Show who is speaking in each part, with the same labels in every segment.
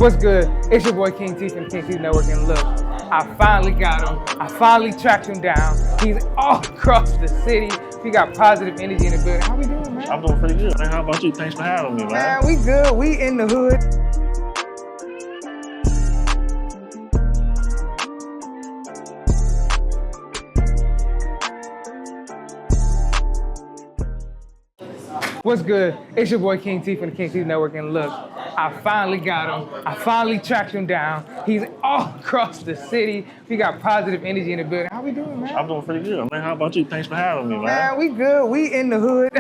Speaker 1: What's good? It's your boy King T from the King T Network, and look, I finally got him. I finally tracked him down. He's all across the city. We got positive energy in the building. How we doing, man?
Speaker 2: I'm doing pretty good, man. How about you? Thanks for having me, man.
Speaker 1: Man, we good. We in the hood. What's good? It's your boy King T from the King T Network, and look, I finally got him. I finally tracked him down. He's all across the city. We got positive energy in the building. How we doing, man?
Speaker 2: I'm doing pretty good, man. How about you? Thanks for having me, man.
Speaker 1: Man, we good. We in the hood,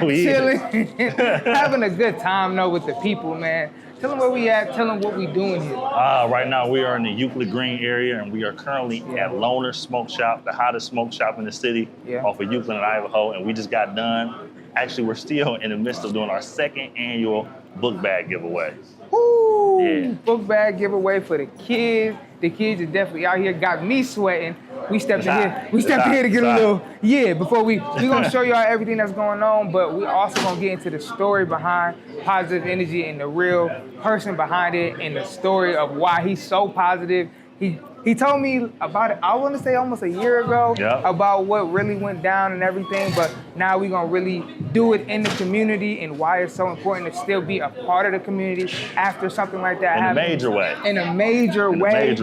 Speaker 2: We
Speaker 1: chilling, having a good time though with the people, man. Tell them where we at. Tell them what we doing here.
Speaker 2: Right now, we are in the Euclid Green area, and we are currently at Loner Smoke Shop, the hottest smoke shop in the city, off of Euclid and Idaho, and we just got done. Actually, we're still in the midst of doing our second annual book bag giveaway.
Speaker 1: Woo!
Speaker 2: Yeah.
Speaker 1: Book bag giveaway for the kids. The kids are definitely out here. Got me sweating. We stepped in here. We stepped in here to get a little, before we're gonna show y'all everything that's going on, but we also gonna get into the story behind positive energy and the real person behind it and the story of why he's so positive. He told me about it, I want to say almost a year ago, about what really went down and everything, but now we're going to really do it in the community and why it's so important to still be a part of the community after something like that happens.
Speaker 2: In a major way.
Speaker 1: In a major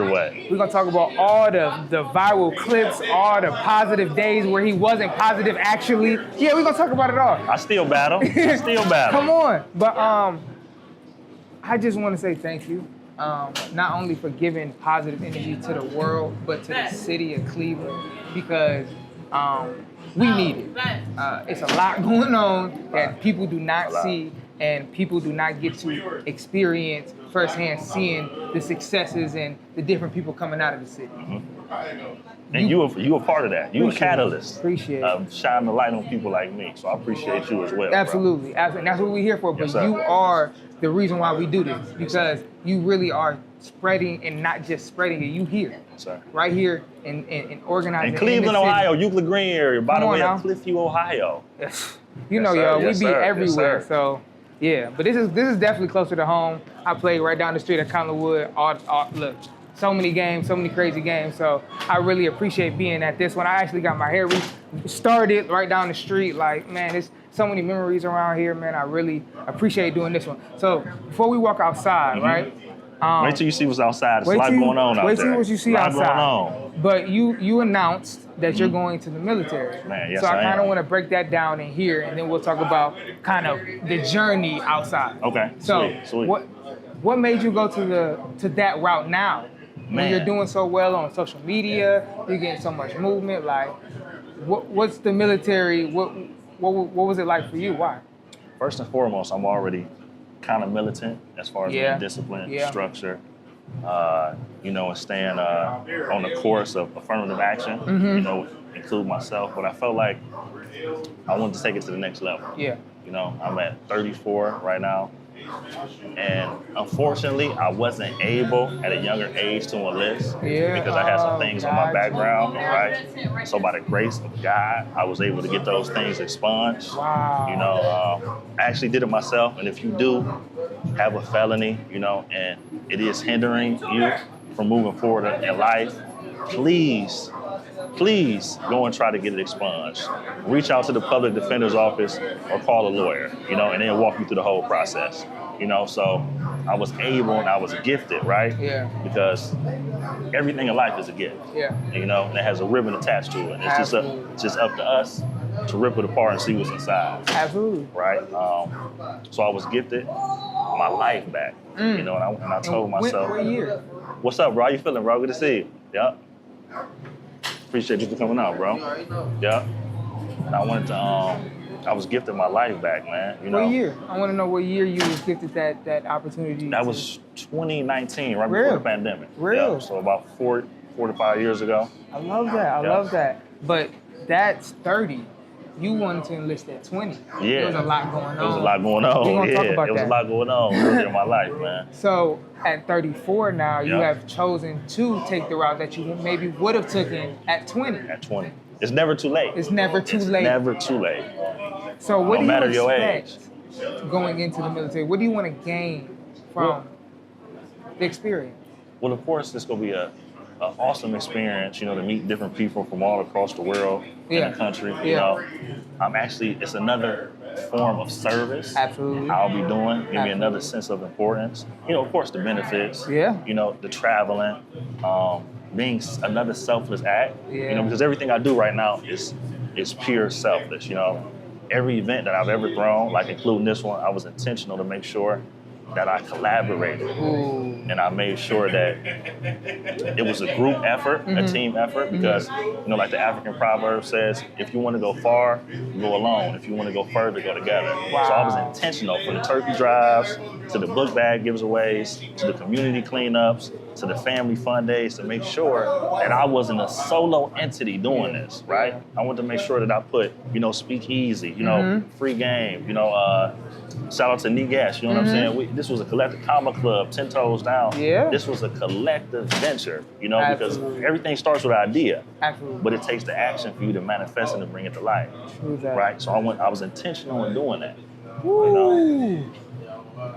Speaker 1: way. We're going to talk about all the viral clips, all the positive days where he wasn't positive actually. Yeah, we're going to talk about it all.
Speaker 2: I still battle.
Speaker 1: Come on. But I just want to say thank you. Not only for giving positive energy to the world, but to the city of Cleveland, because we need it. It's a lot going on that people do not see and people do not get to experience firsthand, seeing the successes and the different people coming out of the city.
Speaker 2: Mm-hmm. And you were part of that. You were a catalyst.
Speaker 1: Appreciate it.
Speaker 2: Shining the light on people like me. So I appreciate you as well.
Speaker 1: Absolutely. And that's what we're here for. But you are the reason why we do this, because you really are spreading, and not just spreading it, you here. Right here in organizing.
Speaker 2: In Cleveland, Ohio, Euclid Green area, by the way, of Cliffview, Ohio.
Speaker 1: You know, y'all, we be everywhere. So yeah, but this is definitely closer to home. I played right down the street at Collinwood. Look, so many games, so many crazy games. So I really appreciate being at this one. I actually got my hair started right down the street. Like, man, there's so many memories around here, man. I really appreciate doing this one. So before we walk outside, right?
Speaker 2: Wait till you see what's outside. There's a lot going on out there.
Speaker 1: Wait till what you see outside.
Speaker 2: Going on.
Speaker 1: But you announced that you're going to the military.
Speaker 2: Man, yes,
Speaker 1: so I kind of want to break that down in here, and then we'll talk about kind of the journey outside.
Speaker 2: Okay.
Speaker 1: So
Speaker 2: sweet.
Speaker 1: What made you go to that route now? When you're doing so well on social media, you're getting so much movement. Like, what's the military? What was it like for you? Why?
Speaker 2: First and foremost, I'm already kind of militant as far as being discipline, structure, and staying on the course of affirmative action, include myself. But I felt like I wanted to take it to the next level. Yeah. I'm at 34 right now. And unfortunately, I wasn't able at a younger age to enlist because I had some things on my background, right? So by the grace of God, I was able to get those things expunged. Wow. I actually did it myself. And if you do have a felony, and it is hindering you from moving forward in life, please go and try to get it expunged. Reach out to the public defender's office or call a lawyer, and they'll walk you through the whole process. So I was able and I was gifted, right? Yeah. Because everything in life is a gift. Yeah. And it has a ribbon attached to it. It's just up to us to rip it apart and see what's inside.
Speaker 1: Absolutely.
Speaker 2: Right? So I was gifted my life back. And I told myself.
Speaker 1: What year?
Speaker 2: What's up, bro? How you feeling, bro? Good to see you. Yeah. Appreciate you for coming out, bro. Yeah. And I wanted to, I was gifted my life back, man.
Speaker 1: What year? I want to know what year you was gifted that opportunity.
Speaker 2: That was 2019, right before the pandemic.
Speaker 1: Real?
Speaker 2: Yeah, so about 4 to 5 years ago.
Speaker 1: I love that. I love that. But that's 30. You wanted to enlist at 20.
Speaker 2: Yeah.
Speaker 1: There was a lot going on.
Speaker 2: There was a lot going on.
Speaker 1: We're going to talk about that.
Speaker 2: There was a lot going on earlier in my life, man.
Speaker 1: So at 34 now, you have chosen to take the route that you maybe would have taken at 20.
Speaker 2: At 20. It's never too late.
Speaker 1: It's never too late.
Speaker 2: Never too late.
Speaker 1: So what do you expect going into the military? What do you want to gain from the experience?
Speaker 2: Well, of course, it's going to be an awesome experience, to meet different people from all across the world and the country. It's another form of service.
Speaker 1: Absolutely.
Speaker 2: I'll be doing. Give me another sense of importance. Of course, the benefits.
Speaker 1: Yeah.
Speaker 2: The traveling, being another selfless act.
Speaker 1: Yeah.
Speaker 2: Because everything I do right now is pure selfless. Every event that I've ever thrown, like including this one, I was intentional to make sure that I collaborated.
Speaker 1: Ooh.
Speaker 2: And I made sure that it was a group effort, a team effort, because, like the African proverb says, if you want to go far, go alone. If you want to go further, go together.
Speaker 1: Wow.
Speaker 2: So I was intentional from the turkey drives, to the book bag giveaways, to the community cleanups, to the family fun days, to make sure that I wasn't a solo entity doing this, right? I wanted to make sure that I put, speak easy, free game, shout out to Negas, what I'm saying? This was a collective comma club, 10 toes down.
Speaker 1: Yeah.
Speaker 2: This was a collective venture, because everything starts with an idea.
Speaker 1: Absolutely.
Speaker 2: But it takes the action for you to manifest and to bring it to life.
Speaker 1: True that.
Speaker 2: Right? So I was intentional in doing that.
Speaker 1: Woo.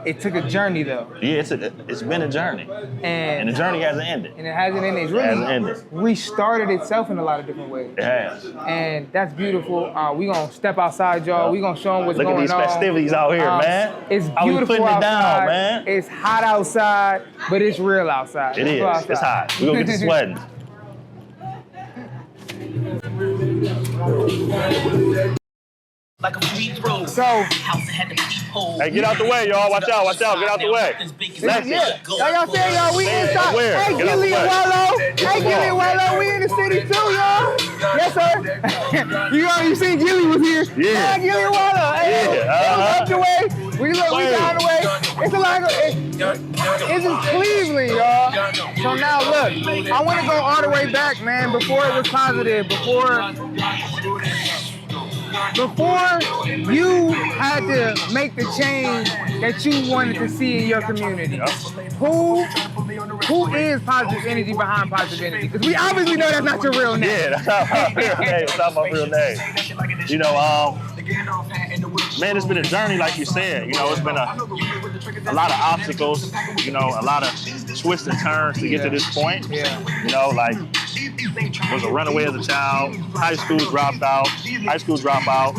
Speaker 1: It took a journey though.
Speaker 2: Yeah, it's been a journey. And the journey hasn't ended.
Speaker 1: And it hasn't ended. It's really restarted itself in a lot of different ways.
Speaker 2: It has.
Speaker 1: And that's beautiful. We're going to step outside, y'all. We're going to show them what's going on.
Speaker 2: Look at these festivities out here, man.
Speaker 1: It's
Speaker 2: How
Speaker 1: beautiful
Speaker 2: we putting
Speaker 1: outside.
Speaker 2: It down, man.
Speaker 1: It's hot outside, but it's real outside.
Speaker 2: It is. It's hot. We're going to get to sweating.
Speaker 3: Like a free throw.
Speaker 1: So,
Speaker 2: hey, get out the way, y'all. Watch out. Get out the way.
Speaker 1: Like I said, y'all, we inside.
Speaker 2: Where?
Speaker 1: Hey, Gilly and Wallow. Hey, Gilly and Wallow, we in the city too, y'all. Yes, sir. you seen Gilly was here.
Speaker 2: Yeah.
Speaker 1: Gilly and Wallow. Hey, up the way. We down the way. It's a lot of, it's in Cleveland, y'all. So now look, I want to go all the way back, man, before it was positive, before you had to make the change that you wanted to see in your community. Who is Positive Energy behind Positive Energy? Because we obviously know that's not your real name.
Speaker 2: Yeah, that's not my real name. It's not my real name. Man, it's been a journey, like you said. It's been a lot of obstacles, a lot of twists and turns to get to this point.
Speaker 1: Yeah.
Speaker 2: Was a runaway as a child, high school dropout.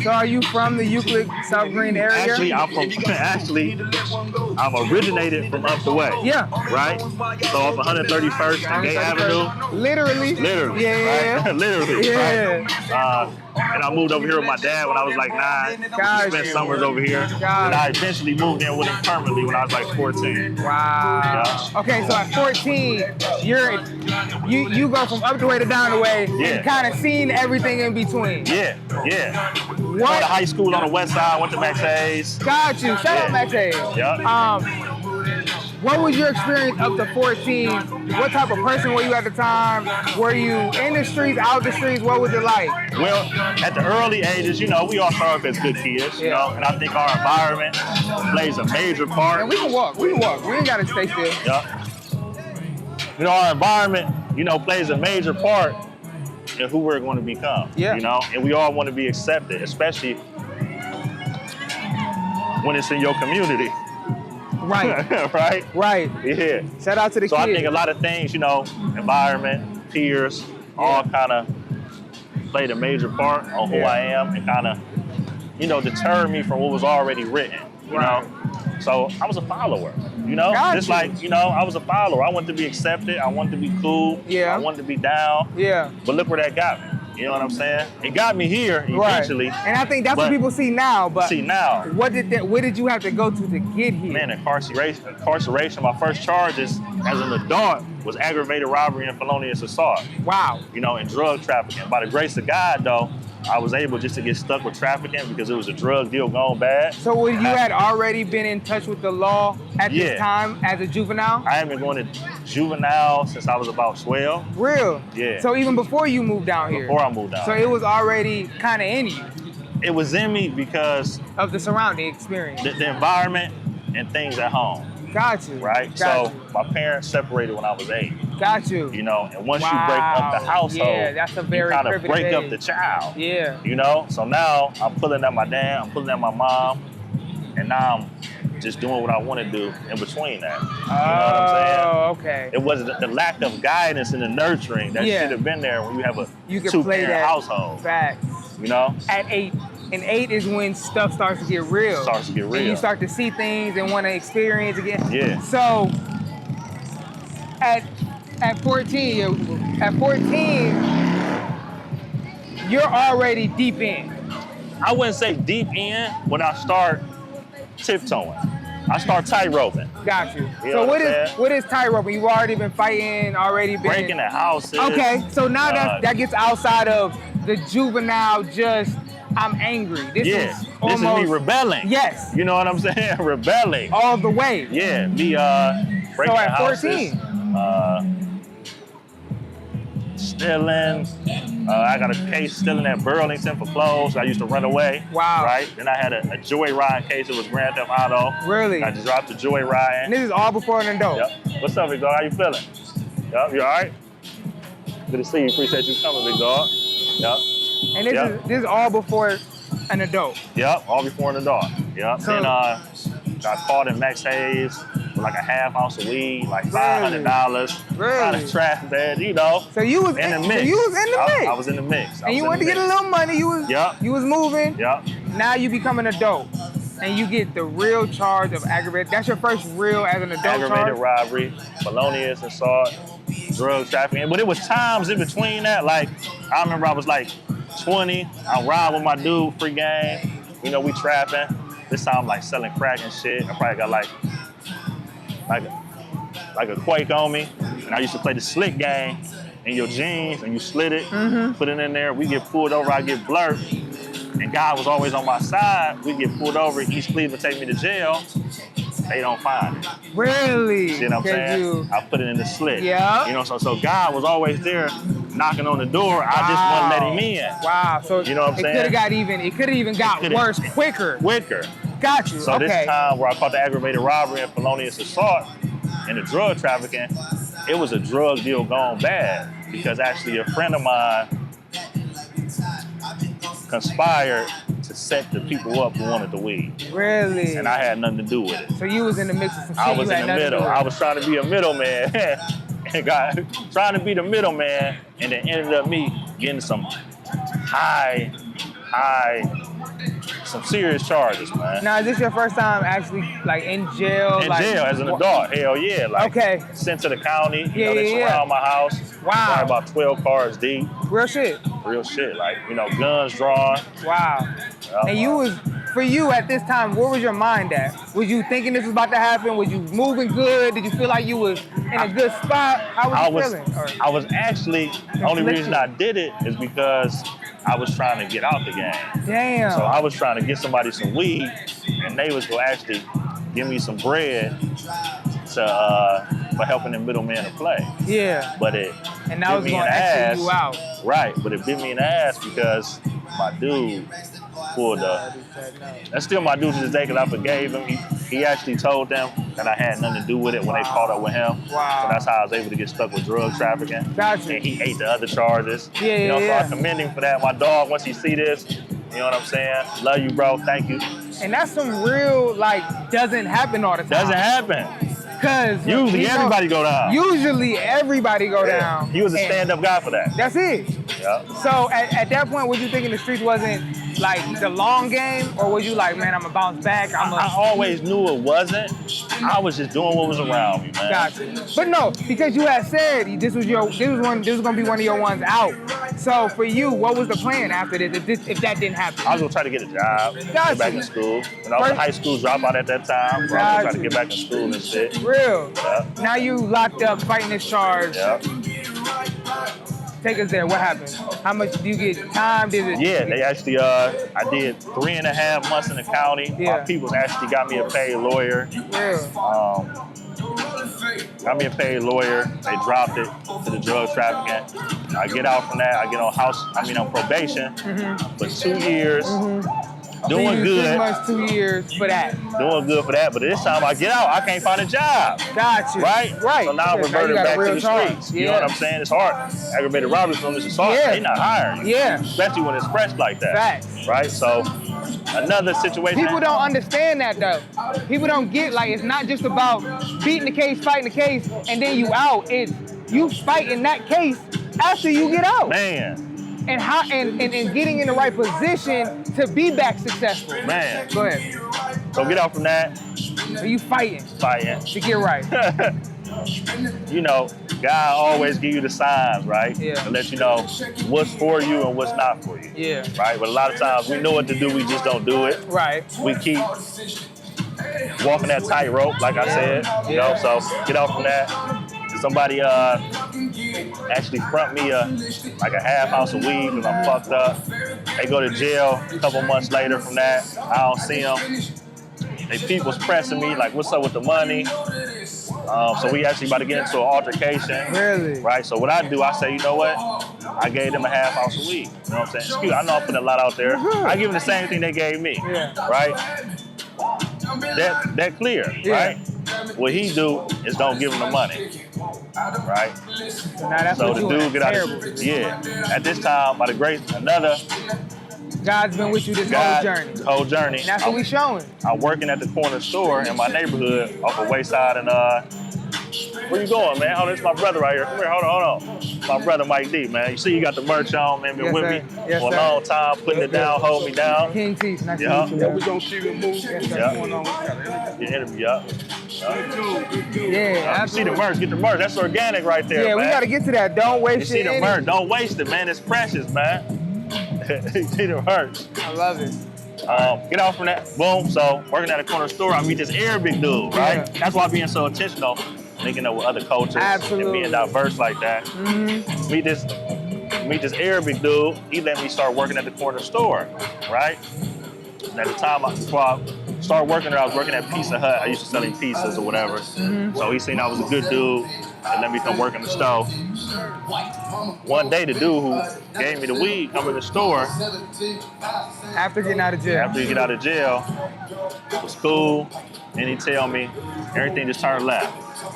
Speaker 1: So are you from the Euclid, South Green area?
Speaker 2: Actually, I'm originated from up the way.
Speaker 1: Yeah.
Speaker 2: Right? So off 131st and Gay Avenue.
Speaker 1: Literally. Yeah.
Speaker 2: Right? Literally.
Speaker 1: Yeah.
Speaker 2: Right? And I moved over here with my dad when I was like 9. Spent summers over here. And I eventually moved in with him permanently when I was like 14.
Speaker 1: Wow.
Speaker 2: Yeah.
Speaker 1: Okay, so at 14, you go from up the way to down the way and kind of seen everything in between.
Speaker 2: Yeah.
Speaker 1: What?
Speaker 2: Went to high school on the west side, went to Max Hayes.
Speaker 1: Got you. Shout out Max Hayes.
Speaker 2: Yeah.
Speaker 1: What was your experience up to 14? What type of person were you at the time? Were you in the streets, out the streets? What was it like?
Speaker 2: Well, at the early ages, we all start off as good kids, and I think our environment plays a major part.
Speaker 1: And we can walk. We ain't got to stay still.
Speaker 2: Yeah. Our environment, plays a major part in who we're going to become.
Speaker 1: Yeah.
Speaker 2: And we all want to be accepted, especially when it's in your community.
Speaker 1: Right.
Speaker 2: Right? Yeah.
Speaker 1: Shout out to the kids.
Speaker 2: So I think a lot of things, environment, peers, all kind of played a major part on who I am and kind of, deterred me from what was already written, you know? So I was a follower, Just like, I was a follower. I wanted to be accepted. I wanted to be cool.
Speaker 1: Yeah.
Speaker 2: I wanted to be down.
Speaker 1: Yeah.
Speaker 2: But look where that got me. You know what I'm saying? It got me here eventually.
Speaker 1: Right. And I think that's what people see now. But what did you have to go to get here?
Speaker 2: Man, incarceration. My first charges as an adult was aggravated robbery and felonious assault.
Speaker 1: Wow.
Speaker 2: And drug trafficking. By the grace of God, though, I was able just to get stuck with trafficking because it was a drug deal gone bad.
Speaker 1: So you had already been in touch with the law at this time as a juvenile?
Speaker 2: I have been going to juvenile since I was about 12.
Speaker 1: Real?
Speaker 2: Yeah.
Speaker 1: So even before you moved down here?
Speaker 2: Before I moved down.
Speaker 1: So it was already kind of in you?
Speaker 2: It was in me because
Speaker 1: of the surrounding experience.
Speaker 2: The environment and things at home.
Speaker 1: Got you.
Speaker 2: Right? So my parents separated when I was 8.
Speaker 1: Got you.
Speaker 2: And once you break up the household,
Speaker 1: that's a very
Speaker 2: you kind of break up the child.
Speaker 1: Yeah.
Speaker 2: So now I'm pulling at my dad, I'm pulling at my mom, and now I'm just doing what I want to do in between that. You know what I'm saying?
Speaker 1: Okay.
Speaker 2: It was the lack of guidance and the nurturing that should have been there when you have a two-parent household.
Speaker 1: Facts.
Speaker 2: You know?
Speaker 1: At 8. And 8 is when stuff starts to get real.
Speaker 2: Starts to get real.
Speaker 1: And you start to see things and want to experience again.
Speaker 2: Yeah.
Speaker 1: So at 14, you're already deep in.
Speaker 2: I wouldn't say deep in when I start tiptoeing. I start tight-roping.
Speaker 1: Got you.
Speaker 2: You
Speaker 1: So
Speaker 2: know
Speaker 1: what is tight-roping? You've already been fighting, already been
Speaker 2: breaking the houses.
Speaker 1: Okay, so now that gets outside of the juvenile just I'm angry. This is almost,
Speaker 2: this is me rebelling.
Speaker 1: Yes.
Speaker 2: You know what I'm saying? Rebelling.
Speaker 1: All the way.
Speaker 2: Yeah, me breaking
Speaker 1: so at
Speaker 2: houses.
Speaker 1: 14.
Speaker 2: Stealing. I got a case stealing at Burlington for clothes. I used to run away.
Speaker 1: Wow.
Speaker 2: Right? Then I had a joyride case. It was Grand Theft Auto.
Speaker 1: Really?
Speaker 2: I just dropped the joyride.
Speaker 1: And this is all before an adult.
Speaker 2: Yep. What's up, big dog? How you feeling? Yep. You all right? Good to see you. Appreciate you coming, big dog. Yep.
Speaker 1: And this is all before an adult.
Speaker 2: Yep. All before an adult. Yep.
Speaker 1: So,
Speaker 2: then got caught in Max Hayes with like a half ounce of weed, like $500.
Speaker 1: Really?
Speaker 2: Kind of trash bed, you know.
Speaker 1: So you was
Speaker 2: in the mix.
Speaker 1: So you was in the mix.
Speaker 2: I was in the mix.
Speaker 1: And you wanted to get a little money. You was moving.
Speaker 2: Yep.
Speaker 1: Now you become an adult. And you get the real charge of aggravated. That's your first real as an adult
Speaker 2: aggravated robbery, felonious assault, drug trafficking. But it was times in between that. Like, I remember I was like 20. I ride with my dude, free game. You know, we trapping. This time I'm like selling crack and shit. I probably got like a quake on me. And I used to play the slick game in your jeans and you slit it, put it in there. We get pulled over, I get blurred. And God was always on my side. We get pulled over, East Cleveland take me to jail. They don't find it.
Speaker 1: Really?
Speaker 2: You know what I'm saying? I put it in the slit.
Speaker 1: Yeah.
Speaker 2: You know, so God was always there knocking on the door. Wow. I just wasn't letting me in.
Speaker 1: Wow. So
Speaker 2: you know what I'm saying?
Speaker 1: It could have even got worse quicker. Got you.
Speaker 2: So this time where I caught the aggravated robbery and felonious assault and the drug trafficking, it was a drug deal gone bad because actually a friend of mine conspired to set the people up who wanted the weed.
Speaker 1: Really?
Speaker 2: And I had nothing to do with it.
Speaker 1: So you was in the mix of some shit.
Speaker 2: I was in the middle. I was trying to be a middleman. And trying to be the middleman, and then ended up me getting some some serious charges, man.
Speaker 1: Now, is this your first time actually like in jail?
Speaker 2: In jail as an adult, hell yeah. Like,
Speaker 1: okay.
Speaker 2: Sent to the county, you know, they surround my house.
Speaker 1: Wow.
Speaker 2: Probably about 12 cars deep.
Speaker 1: Real shit?
Speaker 2: Real shit, like, you know, guns drawn.
Speaker 1: Wow. And for you at this time, where was your mind at? Was you thinking this was about to happen? Was you moving good? Did you feel like you was in a good spot? How was you feeling?
Speaker 2: I was actually, the only reason I did it is because I was trying to get out the game.
Speaker 1: Damn.
Speaker 2: So I was trying to get somebody some weed, and they was gonna actually give me some bread for helping the middleman to play.
Speaker 1: Yeah.
Speaker 2: But it
Speaker 1: and that was gonna exit you out.
Speaker 2: Right, but it bit me in the ass because my dude pulled up. That's still my dude to this day because I forgave him. He actually told them that I had nothing to do with it when they caught up with him.
Speaker 1: Wow.
Speaker 2: So that's how I was able to get stuck with drug trafficking.
Speaker 1: Gotcha.
Speaker 2: And he ate the other charges.
Speaker 1: Yeah,
Speaker 2: you know,
Speaker 1: yeah.
Speaker 2: So I commend him for that. My dog, once he see this, you know what I'm saying? Love you, bro. Thank you.
Speaker 1: And that's some real, like, doesn't happen all the time.
Speaker 2: Doesn't happen.
Speaker 1: Because
Speaker 2: usually everybody go down.
Speaker 1: Usually everybody go down.
Speaker 2: He was a stand-up guy for that.
Speaker 1: That's it.
Speaker 2: Yeah.
Speaker 1: So at that point, was you thinking the streets wasn't like the long game, or was you like, man, I'm gonna bounce back?
Speaker 2: I always knew it wasn't. I was just doing what was around me, man.
Speaker 1: Gotcha. But no, because you had said this was gonna be one of your ones out. So for you, what was the plan after this? If that didn't happen,
Speaker 2: I was gonna try to get a job, get back in school. And I was a high school dropout at that time, so I was trying to get back in school and shit.
Speaker 1: Real.
Speaker 2: Yeah.
Speaker 1: Now you locked up fighting this charge.
Speaker 2: Yeah.
Speaker 1: Take us there. What happened? How much do you get? Time?
Speaker 2: Yeah, they actually, I did 3.5 months in the county.
Speaker 1: Yeah.
Speaker 2: My people actually got me a paid lawyer.
Speaker 1: Yeah.
Speaker 2: Got me a paid lawyer. They dropped it to the drug trafficking. I get out from that. I get on probation for 2 years. Doing good.
Speaker 1: 3 months, 2 years for that.
Speaker 2: Doing good for that, but this time I get out, I can't find a job.
Speaker 1: Gotcha.
Speaker 2: Right? So now I'm reverting back to the streets.
Speaker 1: Yeah.
Speaker 2: You know what I'm saying? It's hard. Aggravated robbery from this assault, they not hiring you.
Speaker 1: Yeah.
Speaker 2: Especially when it's fresh like that.
Speaker 1: Facts.
Speaker 2: Right? So another situation.
Speaker 1: People don't understand that though. People don't get like it's not just about beating the case, fighting the case, and then you out. It's you fighting that case after you get out.
Speaker 2: Man.
Speaker 1: And how and getting in the right position to be back successful.
Speaker 2: Man.
Speaker 1: Go ahead.
Speaker 2: So get out from that.
Speaker 1: So you fighting.
Speaker 2: Fighting.
Speaker 1: To get right.
Speaker 2: You know, God always give you the signs, right?
Speaker 1: Yeah.
Speaker 2: To let you know what's for you and what's not for you.
Speaker 1: Yeah.
Speaker 2: Right? But a lot of times we know what to do, we just don't do it.
Speaker 1: Right.
Speaker 2: We keep walking that tightrope, like I said. You know, so get out from that. Somebody actually front me like a half ounce of weed because I'm fucked up. They go to jail a couple months later from that. I don't see them. They people's pressing me like, what's up with the money? So we actually about to get into an altercation.
Speaker 1: Really?
Speaker 2: Right? So what I do, I say, you know what? I gave them a half ounce of weed. You know what I'm saying? Excuse, I know I'm putting a lot out there. I give them the same thing they gave me.
Speaker 1: Yeah.
Speaker 2: Right? That clear, right? What he do is don't give him the money. Right?
Speaker 1: So
Speaker 2: the dude get out of at this time, by the grace, another
Speaker 1: God's been with you this whole journey. And that's what we showing.
Speaker 2: I'm working at the corner store in my neighborhood off of Wayside and where you going, man? Oh, this is my brother right here. Come here, hold on. My brother Mike D, man. You see you got the merch on, man. Been with me for a long time, putting it down, hold me down.
Speaker 1: King Teeth, nice to meet you.
Speaker 4: Yeah, we gonna keep it moving.
Speaker 2: Your interview up.
Speaker 1: Yeah,
Speaker 2: you see the merch, get the merch. That's organic right there, man.
Speaker 1: Yeah, we gotta get to that. Don't waste
Speaker 2: it. You see the merch, don't waste it, man. It's precious, man. You see the merch.
Speaker 1: I love it.
Speaker 2: Get off from that. Boom. So working at a corner store, I meet this Arabic dude, right?
Speaker 1: Yeah.
Speaker 2: That's why being so intentional, linking up with other cultures and being diverse like that.
Speaker 1: Mm-hmm.
Speaker 2: Meet this Arabic dude. He let me start working at the corner store, right? And at the time, before I started working there, I was working at Pizza Hut. I used to selling pizzas or whatever.
Speaker 1: Mm-hmm.
Speaker 2: So he seen I was a good dude and let me come work in the store. One day, the dude who gave me the weed come in the store.
Speaker 1: After getting out of jail.
Speaker 2: After you get out of jail, it was cool. And he tell me everything just turned left.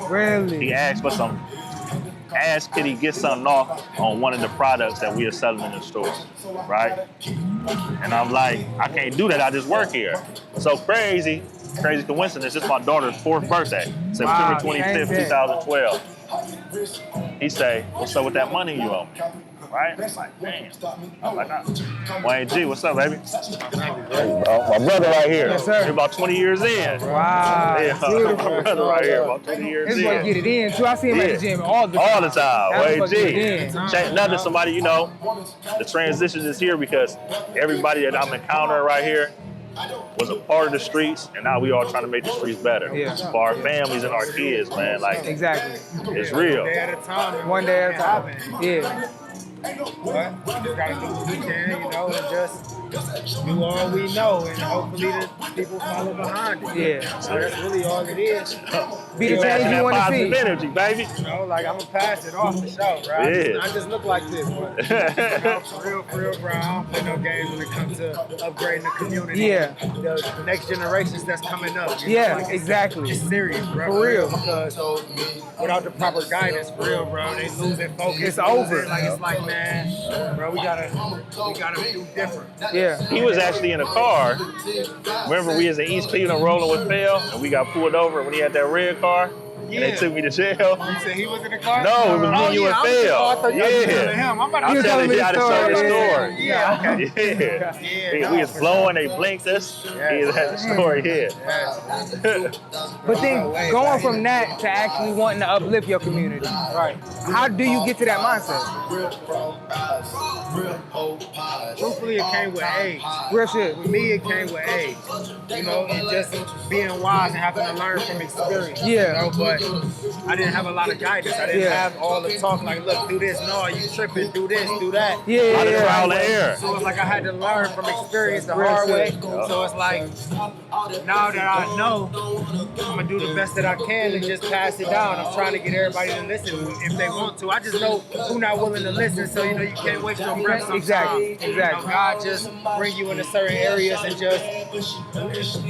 Speaker 1: Really?
Speaker 2: He asked for some. Asked could he get something off on one of the products that we are selling in the store, right? And I'm like, I can't do that. I just work here. So crazy coincidence. It's my daughter's 4th birthday, September 25th, 2012. He say, what's up with that money you owe me? Right? I'm like, man. I'm like, Wayne G, what's up, baby? My brother right here.
Speaker 1: Yes, sir.
Speaker 2: He's about 20 years in.
Speaker 1: Wow.
Speaker 2: Yeah, my brother right here, about 20 years in.
Speaker 1: This boy get it in, too. I see him at the gym all the time.
Speaker 2: All the time. Wayne G. Nothing, somebody, you know, the transition is here because everybody that I'm encountering right here was a part of the streets, and now we all trying to make the streets better.
Speaker 1: Yeah.
Speaker 2: For our families and our kids, man. Like,
Speaker 1: exactly.
Speaker 2: It's real.
Speaker 4: One day at a time.
Speaker 1: One day at a time. Yeah.
Speaker 4: But we just gotta do what we can, you know, and just do all we know, and hopefully the people follow behind it.
Speaker 1: Yeah.
Speaker 4: So that's really all it is.
Speaker 1: Be the change you want to see.
Speaker 2: Positive energy, baby.
Speaker 4: You know, like I'm gonna pass it off the show, right?
Speaker 2: Yeah.
Speaker 4: I just look like this, but you know, for real, bro. I don't play no games when it comes to upgrading the community.
Speaker 1: Yeah.
Speaker 4: The next generations that's coming up. You know,
Speaker 1: Yeah,
Speaker 4: like
Speaker 1: exactly.
Speaker 4: It's serious, bro.
Speaker 1: For real.
Speaker 4: Because without the proper guidance, for real, bro, they losing focus.
Speaker 1: It's over.
Speaker 4: Like it's like, man, bro, we gotta do different.
Speaker 1: Yeah.
Speaker 2: He was actually in a car. Remember, we was in East Cleveland rolling with Phil, and we got pulled over when he had that red car. And they took me to jail.
Speaker 4: You said he was in the car?
Speaker 2: No, it was me, you, and Phil. I'm telling you how to tell the story.
Speaker 4: Yeah.
Speaker 2: We was blowing, they blinked us. He had the story here.
Speaker 1: But then going from that to actually wanting to uplift your community, right? How do you get to that mindset?
Speaker 4: Truthfully, it came with age.
Speaker 1: Real shit.
Speaker 4: With me, it came with age. You know, and just being wise and having to learn from experience.
Speaker 1: Yeah.
Speaker 4: You know, but I didn't have a lot of guidance. I didn't have all the talk like, look, do this. No, you tripping. Do this, do that.
Speaker 1: Yeah.
Speaker 2: Trial and error.
Speaker 4: So it's like I had to learn from experience the hard way. So it's like, now that I know, I'm going to do the best that I can and just pass it down. I'm trying to get everybody to listen if they want to. I just know who's not willing to listen, so you know you can't waste your breath sometimes.
Speaker 1: Exactly.
Speaker 4: You know, God just bring you into certain areas and just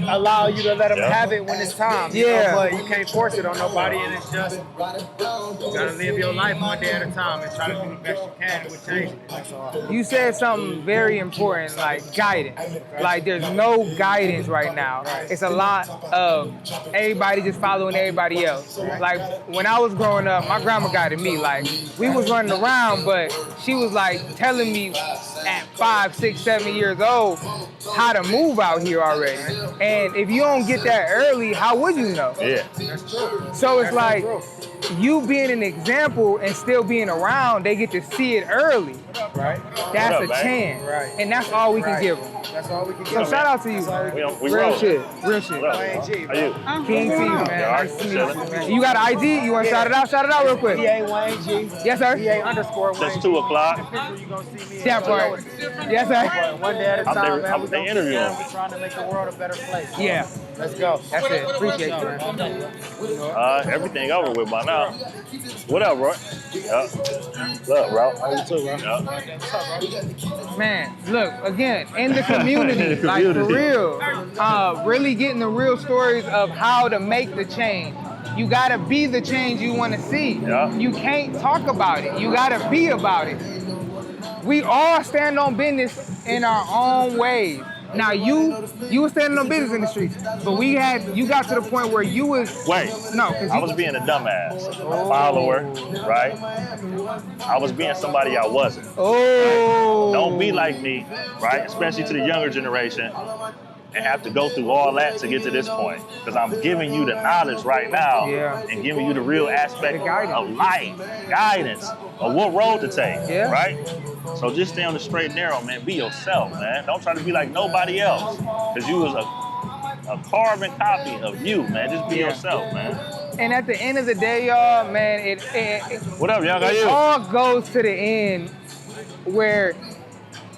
Speaker 4: allow you to let them have it when it's time. You know, but you can't force it on nobody, and it's just you gotta live your life one day at a time and try to do the best you can with changing it. That's all.
Speaker 1: You said something very important, like guidance. Like there's no guidance right now. It's a lot of everybody just following everybody else. Like when I was growing up, my grandma guided me. Like we was running around, but she was like telling me at 5, 6, 7 years old how to move out here already. And if you don't get that early, how would you know?
Speaker 2: Yeah.
Speaker 4: That's true.
Speaker 1: So it's like you being an example and still being around, they get to see it early.
Speaker 4: Right.
Speaker 1: That's
Speaker 2: up,
Speaker 1: a
Speaker 2: man?
Speaker 1: chance.
Speaker 4: Right.
Speaker 1: And that's all we can give them.
Speaker 4: That's all we can
Speaker 1: So
Speaker 4: give.
Speaker 1: shout out to you.
Speaker 2: We
Speaker 1: Real
Speaker 2: roll.
Speaker 1: shit. Real shit.
Speaker 2: What up? How you?
Speaker 1: King T, man. Nice to meet you, man. You got an ID? You want to shout it out? Shout it out real quick.
Speaker 4: EA Wayne G.
Speaker 1: Yes, sir.
Speaker 4: EA underscore Wayne.
Speaker 2: Since 2 o'clock.
Speaker 4: You gonna see me.
Speaker 1: That part. Yes, sir.
Speaker 4: One day at a time, man.
Speaker 2: I'm the interview.
Speaker 4: We're trying to make the world a better place.
Speaker 1: Yeah.
Speaker 4: Let's go.
Speaker 1: That's it. Appreciate you, man.
Speaker 2: Everything over with by now. What up, bro? What's up, bro? How you too, bro?
Speaker 1: Man, look, again, in the community, like for real, really getting the real stories of how to make the change. You gotta be the change you wanna see.
Speaker 2: Yeah.
Speaker 1: You can't talk about it. You gotta be about it. We all stand on business in our own ways. Now you were standing on business in the streets, but you got to the point where you was
Speaker 2: I was being a dumbass, a follower, right? I was being somebody I wasn't.
Speaker 1: Oh,
Speaker 2: Don't be like me, right? Especially to the younger generation, and have to go through all that to get to this point. Because I'm giving you the knowledge right now, and giving you the real aspect of life, guidance of what road to take, right? So just stay on the straight and narrow, man. Be yourself, man. Don't try to be like nobody else, because you was a carbon copy of you, man. Just be yourself, man.
Speaker 1: And at the end of the day, y'all, man, it
Speaker 2: what up, y'all? Got you?
Speaker 1: all goes to the end where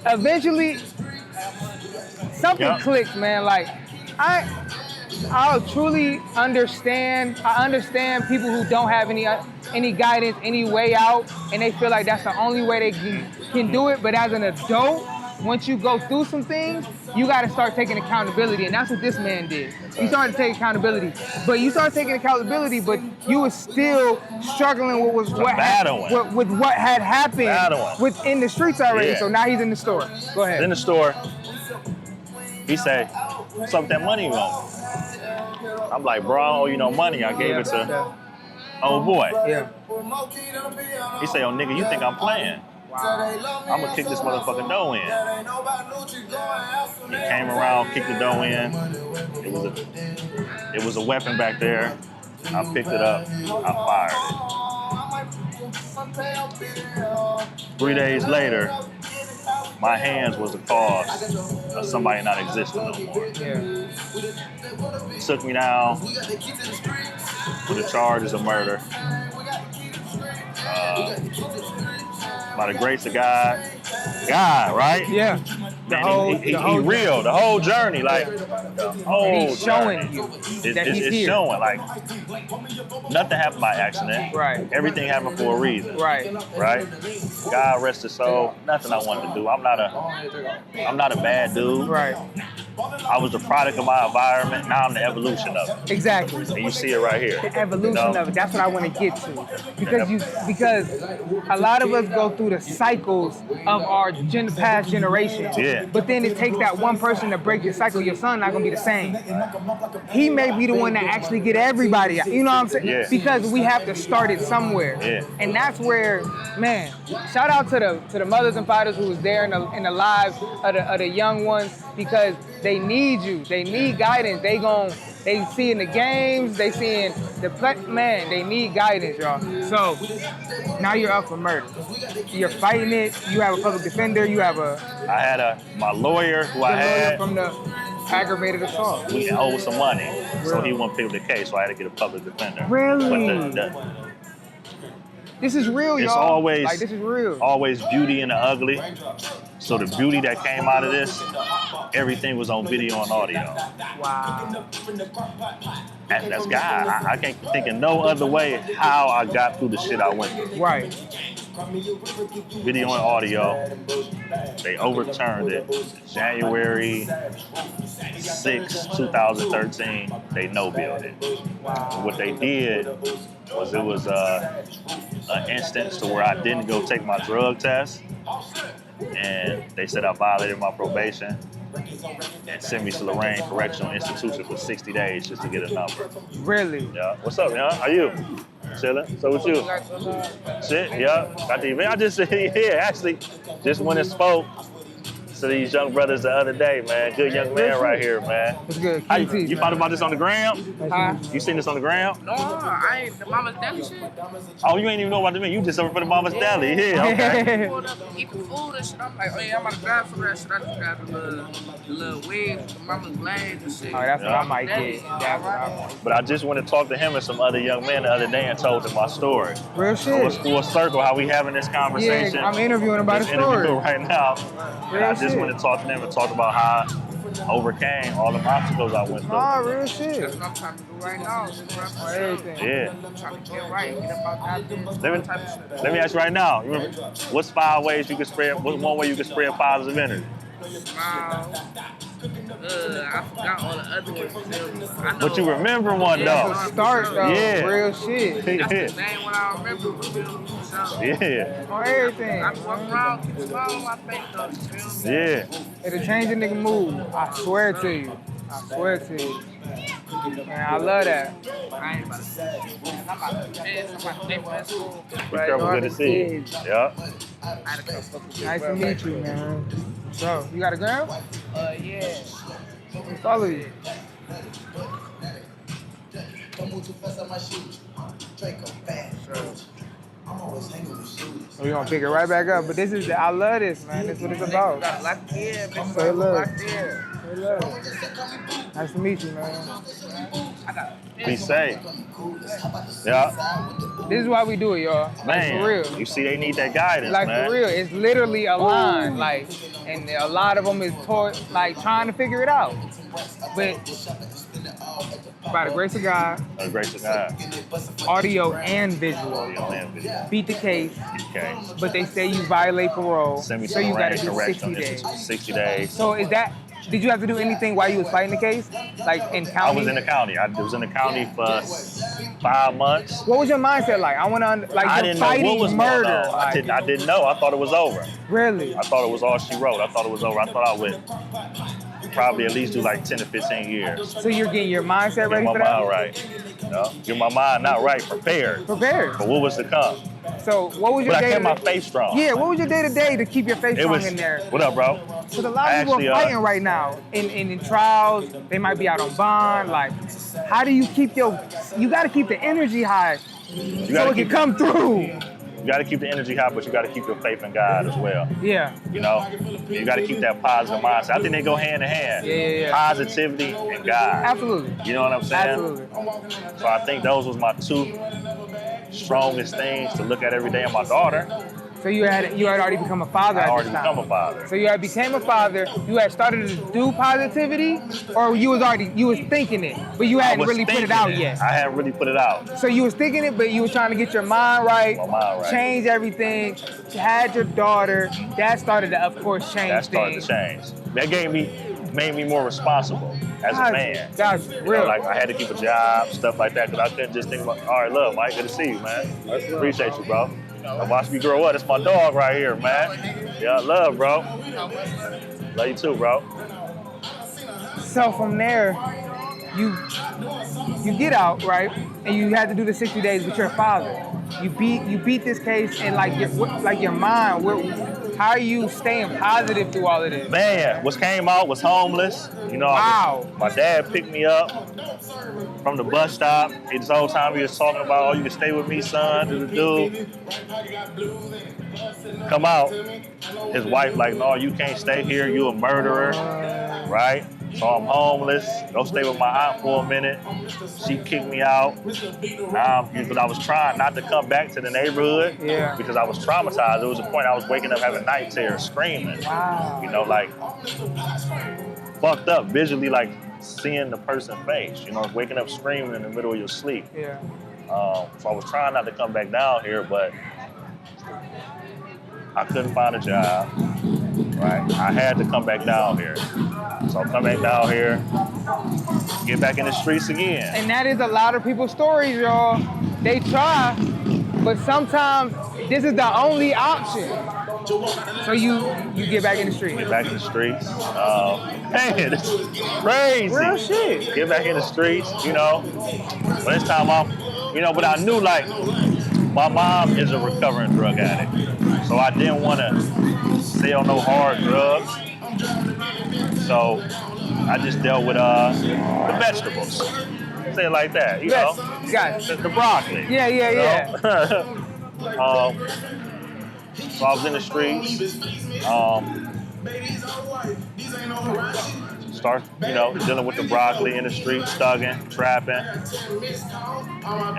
Speaker 1: eventually something clicks, man. Like I'll truly understand. I understand people who don't have any guidance, any way out, and they feel like that's the only way they can do it. But as an adult, once you go through some things, you got to start taking accountability, and that's what this man did. He started to take accountability, but you started taking accountability, but you were still struggling with what had happened within the streets already.
Speaker 2: Yeah.
Speaker 1: So now he's in the store. Go ahead.
Speaker 2: In the store, he said, "What's up with that money you want?" I'm like, "Bro, I don't owe you no money. I gave it to old boy."
Speaker 1: Yeah.
Speaker 2: He said, "Oh, nigga, you think I'm playing? I'm gonna kick this motherfucking dough in." He came around, kicked the dough in. It was a weapon back there. I picked it up. I fired it. 3 days later, my hands was the cause of somebody not existing no more. Took me down for the charges of murder. By the grace of God, right?
Speaker 1: Yeah.
Speaker 2: He real, the whole journey, like the whole
Speaker 1: and he's showing
Speaker 2: journey.
Speaker 1: you that
Speaker 2: It's
Speaker 1: he's here.
Speaker 2: showing, like nothing happened by accident.
Speaker 1: Right.
Speaker 2: Everything happened for a reason.
Speaker 1: Right.
Speaker 2: Right. God rest his soul. Nothing I wanted to do. I'm not a bad dude.
Speaker 1: Right.
Speaker 2: I was the product of my environment. Now I'm the evolution of it.
Speaker 1: Exactly.
Speaker 2: And you see it right here.
Speaker 1: The evolution of it. That's what I want to get to. Because a lot of us go through the cycles of our past generations.
Speaker 2: Yeah.
Speaker 1: But then it takes that one person to break the cycle. Your son not gonna be the same. He may be the one that actually get everybody out. You know what I'm saying?
Speaker 2: Yeah.
Speaker 1: Because we have to start it somewhere.
Speaker 2: Yeah.
Speaker 1: And that's where, man, shout out to the mothers and fathers who was there in the lives of the young ones, because they need you. They need guidance. They see in the games, they see in the play. Man, they need guidance, y'all. So now you're up for murder. You're fighting it. You have a public defender. You have
Speaker 2: I had my lawyer who I had
Speaker 1: from the aggravated assault.
Speaker 2: We owed some money, so he wouldn't pick up the case, so I had to get a public defender.
Speaker 1: Really?
Speaker 2: But
Speaker 1: this is real, y'all.
Speaker 2: It's always
Speaker 1: like, this is real.
Speaker 2: Always beauty in the ugly. So the beauty that came out of this, everything was on video and audio.
Speaker 1: Wow.
Speaker 2: That's God. I can't think of no other way how I got through the shit I went through.
Speaker 1: Right.
Speaker 2: video and audio. They overturned it. January 6, 2013, they no-billed it. And what they did was it was an instance to where I didn't go take my drug test, and they said I violated my probation and sent me to Lorraine Correctional Institution for 60 days just to get a number.
Speaker 1: Really?
Speaker 2: Yeah. What's up, man? How you? Chilling. So with you? Shit. Yeah. Got the event. I just actually just went and spoke to these young brothers the other day, man. Good young man right here, man.
Speaker 1: It's good.
Speaker 2: How you found about this on the gram?
Speaker 5: Huh?
Speaker 2: You seen this on the gram?
Speaker 5: No, I ain't the Mama's Deli shit.
Speaker 2: Oh, you ain't even know about the man. You just over for the Mama's Deli. Yeah, okay.
Speaker 5: Pulled up eating food and shit. I'm like, oh yeah, I'm about to grab some of that shit. I just grabbed the little wigs, the Mama's Glades and shit.
Speaker 1: Oh, that's what I might get.
Speaker 5: Yeah.
Speaker 1: That's what I might.
Speaker 2: But I just went to talk to him and some other young men the other day and told them my story.
Speaker 1: Real
Speaker 2: So it's
Speaker 1: shit.
Speaker 2: full circle how we having this conversation.
Speaker 1: Yeah, I'm interviewing about a
Speaker 2: This interview
Speaker 1: story.
Speaker 2: right now. And I
Speaker 1: Real
Speaker 2: just
Speaker 1: shit.
Speaker 2: went to talk to them and talk about how I overcame all the obstacles I went through.
Speaker 1: Oh, real shit.
Speaker 5: That's what I'm trying to do right now. That's what I'm
Speaker 1: On everything.
Speaker 2: Yeah.
Speaker 5: I'm trying to get right. Get up out there. Type of shit.
Speaker 2: Let me ask you right now. You remember, what's 5 ways you can spread? What's one way you can spread positive energy?
Speaker 5: Smile. I forgot all the other ones. I know.
Speaker 2: But you remember one
Speaker 1: That's
Speaker 2: though.
Speaker 1: a start, though.
Speaker 2: Yeah.
Speaker 1: Real shit.
Speaker 5: That's the
Speaker 2: Yeah.
Speaker 5: main one I remember. So,
Speaker 2: Yeah.
Speaker 1: On everything.
Speaker 5: I walk around, keep a smile on my face though. You feel me?
Speaker 2: Yeah.
Speaker 1: It'll change a nigga mood. I swear to you. I swear to you. Man, I love that.
Speaker 5: I ain't about to say it. Man, I'm about to miss. I'm about to pay for that school.
Speaker 2: Be
Speaker 1: Right,
Speaker 2: careful,
Speaker 1: all
Speaker 2: good to
Speaker 1: the
Speaker 2: see you.
Speaker 1: kids.
Speaker 2: Yeah.
Speaker 5: I had to come fuck with you.
Speaker 1: Nice to meet you, man. So, you got a gram?
Speaker 5: Yeah.
Speaker 1: Follow you. We're gonna pick it right back up, but this is, I love this, man. This is what it's about.
Speaker 5: Got locked in, bitch.
Speaker 1: Say love.
Speaker 5: Locked in.
Speaker 1: Say love. Nice to meet you, man.
Speaker 5: I got
Speaker 2: Be safe. Yeah.
Speaker 1: This is why we do it, y'all. Like,
Speaker 2: Man,
Speaker 1: for real.
Speaker 2: you see, they need that guidance,
Speaker 1: Like,
Speaker 2: man.
Speaker 1: for real. It's literally a line. Like, and a lot of them is like trying to figure it out. But by the grace of God,
Speaker 2: A grace of God.
Speaker 1: audio and visual,
Speaker 2: Audio and video.
Speaker 1: beat the case.
Speaker 2: Okay.
Speaker 1: But they say you violate parole,
Speaker 2: Send me
Speaker 1: so
Speaker 2: some
Speaker 1: you gotta
Speaker 2: range
Speaker 1: do
Speaker 2: correction.
Speaker 1: 60 days.
Speaker 2: 60 days.
Speaker 1: So is that, did you have to do anything while you was fighting the case? Like in county?
Speaker 2: I was in the county. I was in the county for 5 months.
Speaker 1: What was your mindset like? I want to, like,
Speaker 2: I
Speaker 1: you're
Speaker 2: didn't know
Speaker 1: fighting
Speaker 2: what was
Speaker 1: murder.
Speaker 2: going on.
Speaker 1: Like,
Speaker 2: I didn't know. I thought it was over.
Speaker 1: really?
Speaker 2: I thought it was all she wrote. I thought it was over. I thought I would probably at least do like 10 to 15 years.
Speaker 1: So you're getting your mindset
Speaker 2: Get
Speaker 1: ready
Speaker 2: my
Speaker 1: for that?
Speaker 2: mind right. You know? Get my mind not right, prepared
Speaker 1: Prepared.
Speaker 2: for what was to come.
Speaker 1: So what was your
Speaker 2: But I
Speaker 1: day?
Speaker 2: kept my face strong.
Speaker 1: Yeah, what was your day to day to keep your face
Speaker 2: It
Speaker 1: strong
Speaker 2: was,
Speaker 1: in there?
Speaker 2: what up, bro?
Speaker 1: Because a lot of people
Speaker 2: Actually,
Speaker 1: are fighting right now in trials. They might be out on bond. Like, how do you keep you got to keep the energy high so
Speaker 2: gotta
Speaker 1: it can
Speaker 2: keep
Speaker 1: come through.
Speaker 2: You got to keep the energy high, but you got to keep your faith in God as well.
Speaker 1: Yeah.
Speaker 2: You know, you got to keep that positive mindset. I think they go hand in hand.
Speaker 1: Yeah.
Speaker 2: Positivity and God.
Speaker 1: Absolutely.
Speaker 2: You know what I'm saying?
Speaker 1: Absolutely.
Speaker 2: So I think those was my 2 strongest things to look at every day in my daughter.
Speaker 1: So you had already become a father
Speaker 2: I
Speaker 1: at
Speaker 2: already
Speaker 1: this time.
Speaker 2: become a father.
Speaker 1: So you had became a father. You had started to do positivity, or you was thinking it, but you
Speaker 2: I
Speaker 1: hadn't
Speaker 2: was
Speaker 1: really put it
Speaker 2: thinking
Speaker 1: out yet.
Speaker 2: I hadn't really put it out.
Speaker 1: So you was thinking it, but you was trying to get your mind right,
Speaker 2: My mind right.
Speaker 1: change everything. You had your daughter. That started to, of course, change
Speaker 2: That started
Speaker 1: things.
Speaker 2: to change. That made me more responsible as a man.
Speaker 1: That's
Speaker 2: You
Speaker 1: real.
Speaker 2: know, like I had to keep a job, stuff like that, because I couldn't just think about, all right, look, Mike, good to see you, man. Appreciate you, bro. Now watch me grow up. It's my dog right here, man. Yeah, love, bro. Love you too, bro.
Speaker 1: So from there, you get out, right? And you had to do the 60 days with your father. You beat this case, and like your mind. How are you staying positive through all of this?
Speaker 2: Man, what came out was homeless. You know,
Speaker 1: Wow.
Speaker 2: my dad picked me up from the bus stop. This whole time he was talking about, oh, you can stay with me, son, do. Come out. His wife like, no, you can't stay here. You a murderer, right? So I'm homeless. Go stay with my aunt for a minute. She kicked me out. Because I was trying not to come back to the neighborhood.
Speaker 1: Yeah.
Speaker 2: Because I was traumatized. There was a point I was waking up having night terrors, screaming.
Speaker 1: Wow.
Speaker 2: You know, like fucked up visually, like seeing the person's face. You know, waking up screaming in the middle of your sleep.
Speaker 1: Yeah.
Speaker 2: So I was trying not to come back down here, but I couldn't find a job, right? I had to come back down here. So I come back down here, get back in the streets again.
Speaker 1: And that is a lot of people's stories, y'all. They try, but sometimes this is the only option. So you get back in the streets.
Speaker 2: Get back in the streets. Man, it's crazy.
Speaker 1: Real shit.
Speaker 2: Get back in the streets, you know. But this time but I knew like my mom is a recovering drug addict. So I didn't want to sell no hard drugs. So I just dealt with the vegetables. Say it like that, you know.
Speaker 1: Got it.
Speaker 2: The broccoli.
Speaker 1: Yeah.
Speaker 2: So I was in the streets. Start, dealing with the broccoli in the streets, thugging, trapping.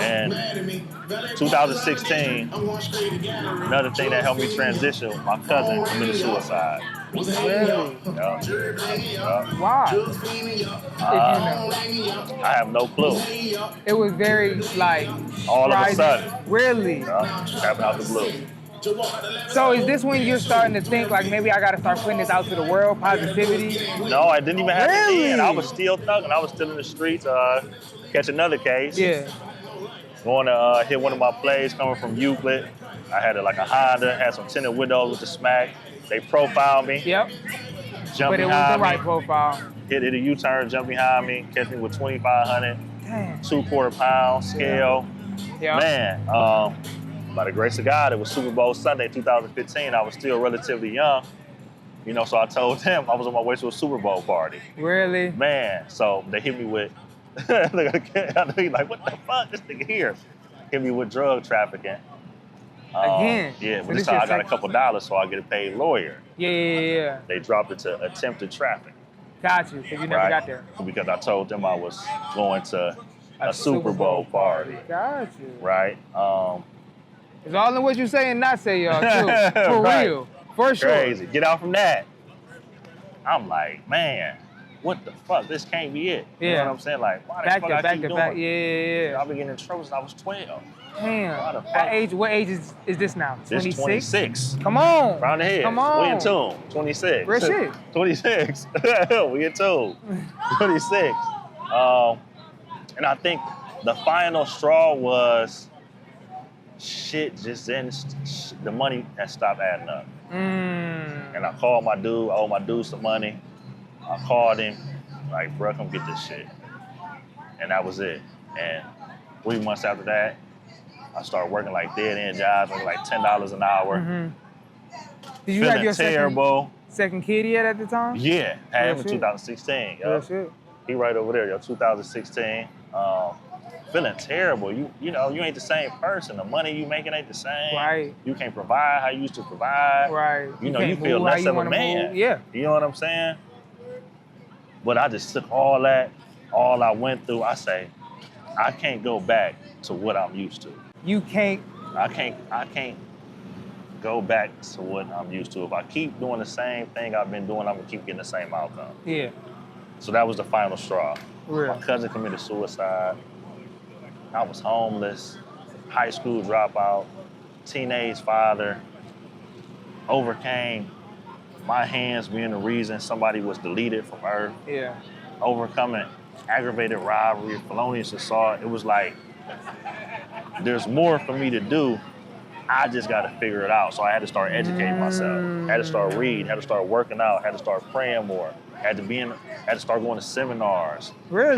Speaker 2: And 2016, another thing that helped me transition, my cousin committed suicide.
Speaker 1: Really?
Speaker 2: Yeah.
Speaker 1: Why?
Speaker 2: I have no clue.
Speaker 1: It was very like
Speaker 2: all of a sudden.
Speaker 1: Really?
Speaker 2: Happened out the blue.
Speaker 1: So is this when you're starting to think like maybe I gotta start putting this out to the world, positivity?
Speaker 2: No, I didn't even have
Speaker 1: really?
Speaker 2: to end. I was still thugging. I was still in the streets, catch another case.
Speaker 1: Yeah.
Speaker 2: Going to hit one of my plays coming from Euclid. I had a Honda, had some tinted windows with the smack. They profiled me.
Speaker 1: Yep.
Speaker 2: Jumped
Speaker 1: but it was the right profile. Hit
Speaker 2: a U-turn, jump behind me, catch me with 2,500, 2/4 pound scale.
Speaker 1: Yeah.
Speaker 2: Man, by the grace of God, it was Super Bowl Sunday, 2015. I was still relatively young, so I told them I was on my way to a Super Bowl party.
Speaker 1: Really?
Speaker 2: Man, so they hit me with, like, what the fuck, this nigga here? Hit me with drug trafficking.
Speaker 1: Again?
Speaker 2: Yeah, but this time I got a couple dollars, so I get a paid lawyer.
Speaker 1: Yeah.
Speaker 2: They dropped it to attempted trafficking.
Speaker 1: Got you, because you never got there.
Speaker 2: Because I told them I was going to a Super Bowl party.
Speaker 1: Got you.
Speaker 2: Right?
Speaker 1: It's all in what you say and not say, y'all, too. For
Speaker 2: right.
Speaker 1: real. For sure.
Speaker 2: Crazy. Get out from that. I'm like, man, what the fuck? This can't be it.
Speaker 1: Yeah.
Speaker 2: You know what I'm saying? Like, why the fuck I keep doing it?
Speaker 1: Yeah.
Speaker 2: I've been getting in trouble since I was 12.
Speaker 1: Damn. What age is this now? 26?
Speaker 2: This 26.
Speaker 1: Come on.
Speaker 2: Round the head.
Speaker 1: Come on.
Speaker 2: We in tune. 26.
Speaker 1: Real shit.
Speaker 2: 26. We in tune. 26. And I think the final straw was shit just then, the money had stopped adding up. And I called my dude, I owe my dude some money. I called him, like, bro, come get this shit. And that was it. And 3 months after that, I started working like dead-end jobs, making like $10 an hour.
Speaker 1: Did you
Speaker 2: Feeling
Speaker 1: have your
Speaker 2: terrible.
Speaker 1: second kid yet at the time?
Speaker 2: Yeah, had him in 2016.
Speaker 1: Real shit.
Speaker 2: He right over there, 2016. Feeling terrible. You ain't the same person. The money you making ain't the same.
Speaker 1: Right.
Speaker 2: You can't provide how you used to provide.
Speaker 1: Right.
Speaker 2: You feel less of a man.
Speaker 1: Move. Yeah.
Speaker 2: You know what I'm saying? But I just took all I went through. I say, I can't go back to what I'm used to.
Speaker 1: You can't.
Speaker 2: I can't go back to what I'm used to. If I keep doing the same thing I've been doing, I'm gonna keep getting the same outcome.
Speaker 1: Yeah.
Speaker 2: So that was the final straw.
Speaker 1: Real.
Speaker 2: My cousin committed suicide. I was homeless, high school dropout, teenage father, overcame my hands being the reason somebody was deleted from Earth.
Speaker 1: Yeah.
Speaker 2: Overcoming aggravated robbery, felonious assault. It was like, there's more for me to do. I just got to figure it out. So I had to start educating myself. Had to start reading, had to start working out, had to start praying more. Had to start going to seminars.
Speaker 1: Really?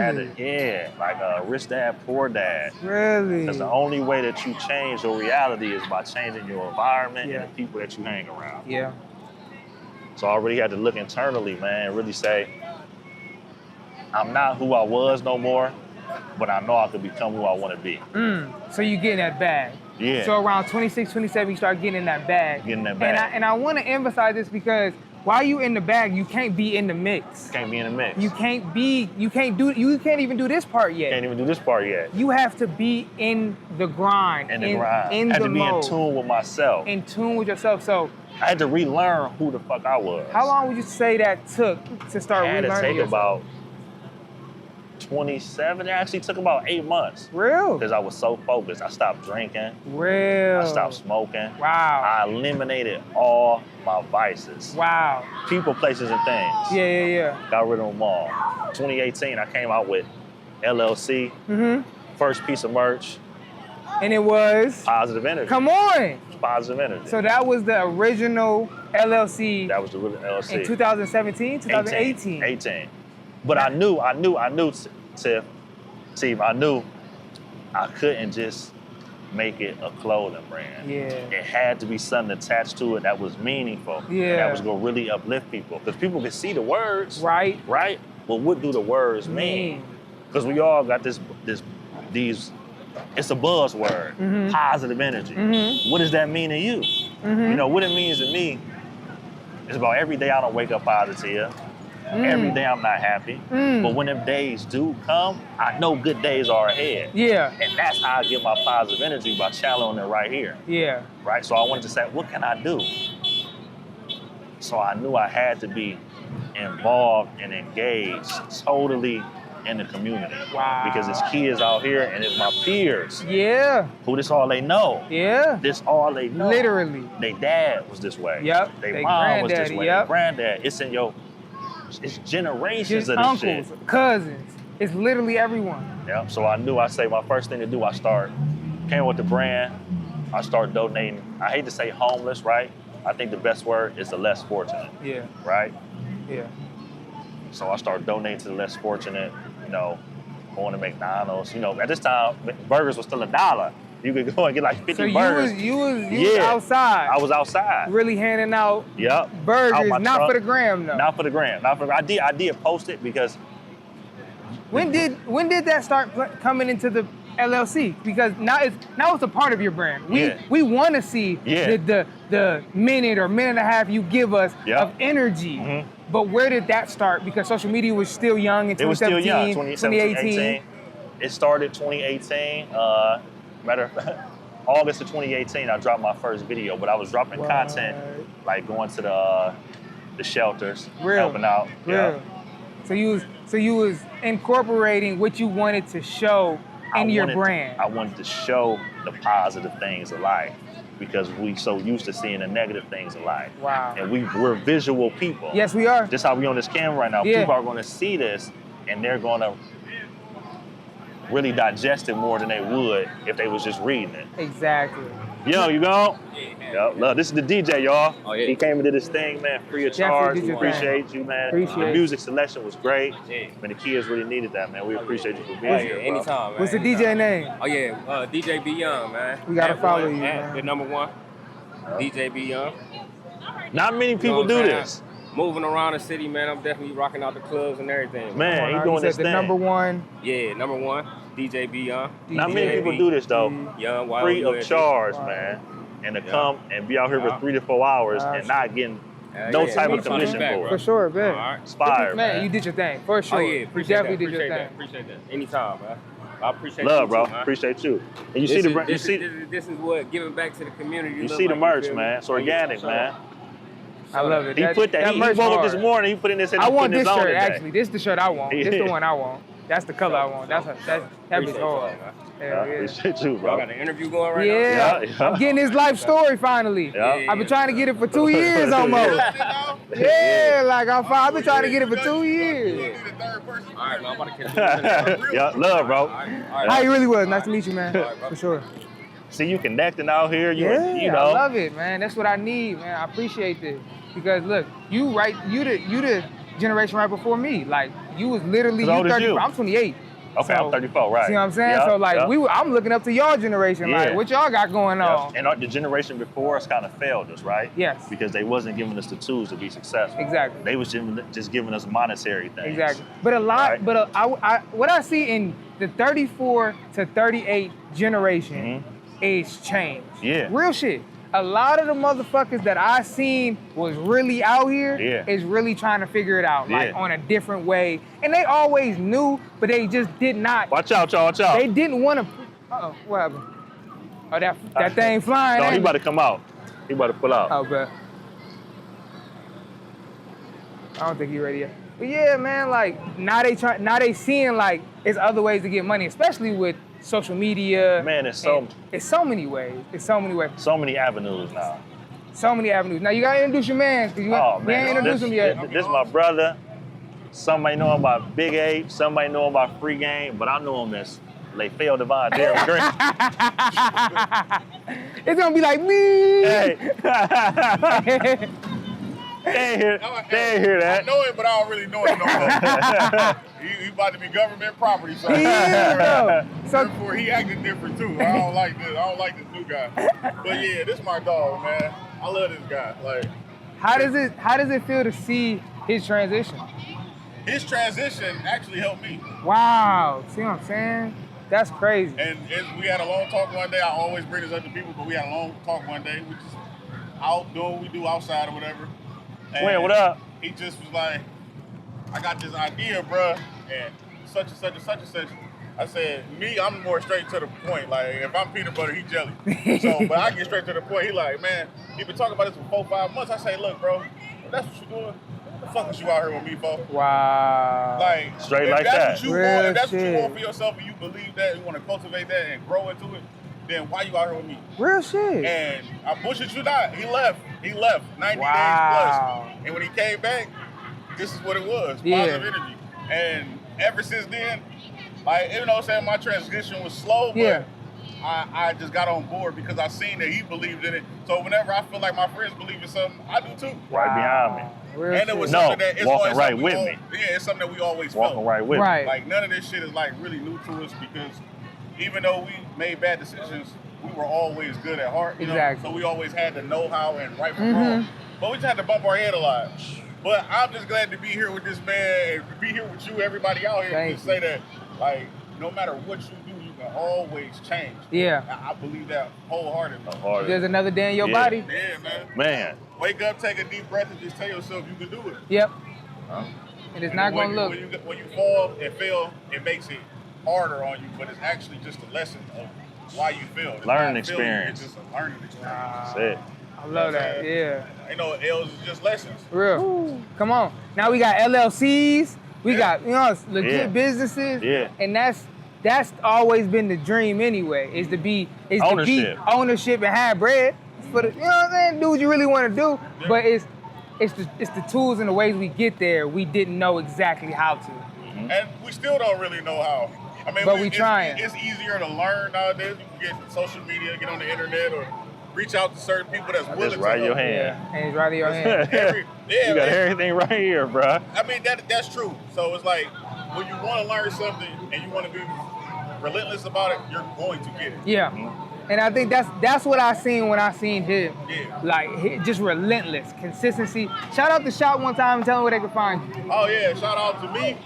Speaker 2: Like Rich Dad, Poor Dad.
Speaker 1: Really?
Speaker 2: Because the only way that you change your reality is by changing your environment and the people that you hang around.
Speaker 1: Yeah.
Speaker 2: So I already had to look internally, man, and really say, I'm not who I was no more, but I know I could become who I want to be.
Speaker 1: So you get in that bag.
Speaker 2: Yeah.
Speaker 1: So around 26, 27, you start getting in that bag.
Speaker 2: Getting in that bag.
Speaker 1: And I want to emphasize this because while you in the bag, you can't be in the mix.
Speaker 2: Can't be in the mix.
Speaker 1: You can't even do this part yet.
Speaker 2: Can't even do this part yet.
Speaker 1: You have to be in the grind.
Speaker 2: In the grind.
Speaker 1: In
Speaker 2: I had
Speaker 1: the
Speaker 2: to be
Speaker 1: mode.
Speaker 2: in tune with myself.
Speaker 1: In tune with yourself. So
Speaker 2: I had to relearn who the fuck I was.
Speaker 1: how long would you say that took to start relearning
Speaker 2: yourself? It had to take
Speaker 1: yourself?
Speaker 2: about 27. It actually took about 8 months.
Speaker 1: Real?
Speaker 2: Because I was so focused. I stopped drinking.
Speaker 1: Real?
Speaker 2: I stopped smoking.
Speaker 1: Wow.
Speaker 2: I eliminated all my vices.
Speaker 1: Wow.
Speaker 2: People, places, and things.
Speaker 1: Yeah.
Speaker 2: Got rid of them all. 2018, I came out with LLC. First piece of merch.
Speaker 1: And it was?
Speaker 2: Positive Energy.
Speaker 1: Come on.
Speaker 2: Positive Energy.
Speaker 1: So that was the original LLC.
Speaker 2: That was the original LLC.
Speaker 1: In 2017, 2018?
Speaker 2: 18. But I knew, Tiff, Steve, I knew I couldn't just make it a clothing brand.
Speaker 1: Yeah.
Speaker 2: It had to be something attached to it that was meaningful.
Speaker 1: Yeah.
Speaker 2: And that was gonna really uplift people. Because people can see the words.
Speaker 1: Right.
Speaker 2: Right? But what do the words mean? Because we all got these, it's a buzzword, positive energy. What does that mean to you? You know, what it means to me is about every day I don't wake up positive. Every day I'm not happy. But when them days do come, I know good days are ahead.
Speaker 1: Yeah.
Speaker 2: And that's how I get my positive energy, by channeling it right here.
Speaker 1: Yeah.
Speaker 2: Right? So I wanted to say, what can I do? So I knew I had to be involved and engaged totally in the community.
Speaker 1: Wow.
Speaker 2: Because it's kids out here and it's my peers.
Speaker 1: Yeah.
Speaker 2: Who this all they know.
Speaker 1: Yeah.
Speaker 2: This all they know.
Speaker 1: Literally.
Speaker 2: Their dad was this way.
Speaker 1: Yep.
Speaker 2: Their mom was this way.
Speaker 1: Yep.
Speaker 2: Their granddad. It's generations
Speaker 1: just
Speaker 2: of this
Speaker 1: uncles,
Speaker 2: shit.
Speaker 1: cousins. It's literally everyone.
Speaker 2: Yeah. So I knew, I say my first thing to do, came with the brand. I started donating. I hate to say homeless, right? I think the best word is the less fortunate.
Speaker 1: Yeah.
Speaker 2: Right?
Speaker 1: Yeah.
Speaker 2: So I started donating to the less fortunate, you know, going to McDonald's. You know, at this time, burgers was still $1. You could go and get like 50 burgers.
Speaker 1: So you was outside.
Speaker 2: I was outside.
Speaker 1: Really handing out burgers, not
Speaker 2: trunk.
Speaker 1: For the gram though.
Speaker 2: Not for the gram. I did post it because.
Speaker 1: When did that start coming into the LLC? Because now it's a part of your brand. We want to see the minute or minute and a half you give us of energy. But where did that start? Because social media was still young in 2017,
Speaker 2: it was still young,
Speaker 1: 2018.
Speaker 2: It started 2018. Matter of fact, August of 2018, I dropped my first video, but I was dropping content, like going to the shelters, helping out.
Speaker 1: Real. So you was incorporating what you wanted to show in your brand.
Speaker 2: I wanted to show the positive things of life, because we so used to seeing the negative things of life.
Speaker 1: Wow.
Speaker 2: And we're visual people.
Speaker 1: Yes, we are.
Speaker 2: Just how we on this camera right now.
Speaker 1: Yeah.
Speaker 2: People are going to see this, and they're going to really digest it more than they would if they was just reading it.
Speaker 1: Exactly.
Speaker 2: Yo, you go?
Speaker 1: Yeah.
Speaker 2: Look, this is the DJ, y'all.
Speaker 6: Oh, yeah.
Speaker 2: He came into this thing, man, free of charge. We appreciate you, man. The music selection was great.
Speaker 6: Yeah.
Speaker 2: Man, the kids really needed that, man. We appreciate you for being here, bro.
Speaker 6: Anytime, man.
Speaker 1: What's the DJ name?
Speaker 6: Oh, yeah, DJ B Young, man.
Speaker 1: We got to follow you, man.
Speaker 6: The number one, DJ B Young.
Speaker 2: Not many people do this.
Speaker 6: Moving around the city, man. I'm definitely rocking out the clubs and everything.
Speaker 2: Man, he doing this thing.
Speaker 1: Number one.
Speaker 6: Yeah, number one, DJ B Young.
Speaker 2: Not many people do this, though.
Speaker 6: Young,
Speaker 2: free of charge, man. And to come and be out here for 3 to 4 hours and not getting no type of commission for it.
Speaker 1: For sure, man.
Speaker 6: Right.
Speaker 2: Inspired,
Speaker 1: man. You did your thing, for sure.
Speaker 6: Oh, yeah,
Speaker 1: you definitely did your thing.
Speaker 6: Appreciate that. Anytime, man. I appreciate
Speaker 2: love,
Speaker 6: you
Speaker 2: bro.
Speaker 6: too, man.
Speaker 2: Appreciate you. And you
Speaker 6: This is what giving back to the community.
Speaker 2: You see the merch, man. It's organic, man.
Speaker 1: I love it.
Speaker 2: He put that. He woke up this morning. He put in this.
Speaker 1: I want this shirt actually. This is the shirt I want. This is the one I want. That's the color I want. That bitch hard.
Speaker 2: Yeah, appreciate you, bro.
Speaker 6: I got an interview going right
Speaker 1: now.
Speaker 2: Yeah.
Speaker 1: I'm getting his life story finally.
Speaker 2: Yeah.
Speaker 1: I've been trying to get it for 2 years almost. Like I've been trying to get it for 2 years.
Speaker 6: All right, man. I'm about to catch you.
Speaker 2: Yeah, love, bro.
Speaker 1: How you really was? Nice to meet you, man. For sure.
Speaker 2: See you connecting out here. You know.
Speaker 1: I love it, man. That's what I need, man. I appreciate this. Because look, you the generation right before me. Like you was literally 34. I'm 28.
Speaker 2: Okay, so, I'm 34, right.
Speaker 1: See what I'm saying? So like I'm looking up to y'all generation. Like what y'all got going on?
Speaker 2: And the generation before us kind of failed us, right?
Speaker 1: Yes.
Speaker 2: Because they wasn't giving us the tools to be successful.
Speaker 1: Exactly.
Speaker 2: They was just giving us monetary things.
Speaker 1: Exactly. But a lot. Right? But what I see in the 34 to 38 generation is change.
Speaker 2: Yeah.
Speaker 1: Real shit. A lot of the motherfuckers that I seen was really out here is really trying to figure it out, like on a different way. And they always knew, but they just did not.
Speaker 2: Watch out, y'all, watch out.
Speaker 1: They didn't want to. Uh-oh, what happened? Oh, that thing flying.
Speaker 2: No, he about to come out. He about to pull out.
Speaker 1: Oh, bet. I don't think he ready yet. But yeah, man, like now they seeing like it's other ways to get money, especially with social media.
Speaker 2: Man, it's
Speaker 1: so many ways. It's so many ways.
Speaker 2: So many avenues now.
Speaker 1: So many avenues. Now you gotta introduce your man, because we ain't introduced him yet.
Speaker 2: This is my brother. Some might know him by Big Ape, some might know him by Free Game, but I know him as Fail Divine Darren Green.
Speaker 1: It's gonna be like me.
Speaker 2: Hey. They ain't hear that.
Speaker 7: I know it, but I don't really know it no more. He about to be government property, so therefore he acting different too. I don't like this. I don't like this new guy. But yeah, this is my dog, man. I love this guy. Like,
Speaker 1: how does it feel to see his transition?
Speaker 7: His transition actually helped me.
Speaker 1: Wow. See what I'm saying? That's crazy.
Speaker 7: And we had a long talk one day. I always bring this up to people, but we had a long talk one day. We just out doing what we do outside or whatever.
Speaker 2: Wait, what up?
Speaker 7: He just was like, I got this idea, bruh, and such and such and such and such. I said, I'm more straight to the point. Like, if I'm peanut butter, he jelly. So, but I get straight to the point. He like, man, he been talking about this for 4-5 months. I say, look, bro, if that's what you're doing, what the fuck is you out here with me for?
Speaker 1: Wow.
Speaker 7: Like,
Speaker 2: straight like that.
Speaker 7: If that's what you want for yourself and you believe that, you want to cultivate that and grow into it, then why you out here with me?
Speaker 1: Real shit.
Speaker 7: And I bullshit you not. He left 90 days plus. And when he came back, this is what it was. Positive energy. And ever since then, like, even though I'm saying my transition was slow, but I just got on board because I seen that he believed in it. So whenever I feel like my friends believe in something, I do too.
Speaker 2: Right behind me.
Speaker 1: Real
Speaker 7: and it was something that it's
Speaker 2: walking right
Speaker 7: with
Speaker 2: me.
Speaker 7: Yeah, it's something that we always
Speaker 2: walking
Speaker 7: felt.
Speaker 2: Right with
Speaker 1: me.
Speaker 7: Like, none of this shit is like really new to us because even though we made bad decisions, we were always good at heart. You know? So we always had the know-how and right from wrong. But we just had to bump our head a lot. But I'm just glad to be here with this man and be here with you, everybody out here, and say that, like, no matter what you do, you can always change.
Speaker 1: Yeah.
Speaker 7: I believe that wholeheartedly.
Speaker 1: There's another day in your body.
Speaker 7: Yeah, man.
Speaker 2: Man.
Speaker 7: Wake up, take a deep breath, and just tell yourself you can do it.
Speaker 1: Yep. And it's not going to look.
Speaker 7: When you fall and fail, it makes it harder on you, but it's actually just a lesson of why you failed.
Speaker 2: Learning experience.
Speaker 7: It's just a learning experience.
Speaker 2: That's it.
Speaker 1: I love that. Yeah.
Speaker 7: Ain't no L's, it's just lessons.
Speaker 1: Real. Ooh. Come on. Now we got LLCs. We got, legit businesses.
Speaker 2: Yeah.
Speaker 1: And that's always been the dream anyway, is to be ownership and have bread. For the, you know what I'm saying? Do what you really want to do. Yeah. But it's the tools and the ways we get there, we didn't know exactly how to.
Speaker 7: And we still don't really know how. I mean,
Speaker 1: but we trying.
Speaker 7: It's easier to learn nowadays. You can get social media, get on the internet, or reach out to certain people that's willing to.
Speaker 2: Just right in your hand.
Speaker 1: Yeah. And it's right in your hand.
Speaker 2: You got everything right here, bro.
Speaker 7: I mean, that's true. So it's like, when you want to learn something and you want to be relentless about it, you're going to get it.
Speaker 1: Yeah. And I think that's what I seen when I seen him.
Speaker 7: Yeah.
Speaker 1: Like, just relentless, consistency. Shout out to Shop one time and tell them where they can find you.
Speaker 7: Oh yeah, shout out to me.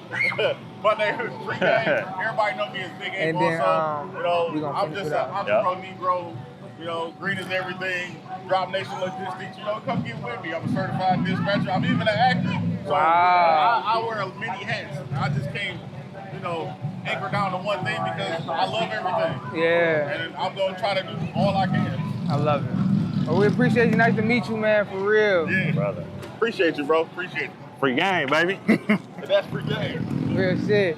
Speaker 7: My name is Free Game. Everybody know me as Big Ape also. I'm just I'm a pro Negro. Green is everything. Drop Nation Logistics. Come get with me. I'm a certified dispatcher. I'm even an actor. So I wear many hats. I just can't, anchor down to one thing because I love everything.
Speaker 1: Yeah.
Speaker 7: And I'm going to try to do all I can.
Speaker 1: I love it. Well, we appreciate you. Nice to meet you, man, for real.
Speaker 7: Yeah.
Speaker 2: Brother.
Speaker 7: Appreciate you, bro. Appreciate it.
Speaker 2: Free game, baby.
Speaker 7: That's free game.
Speaker 1: Real shit.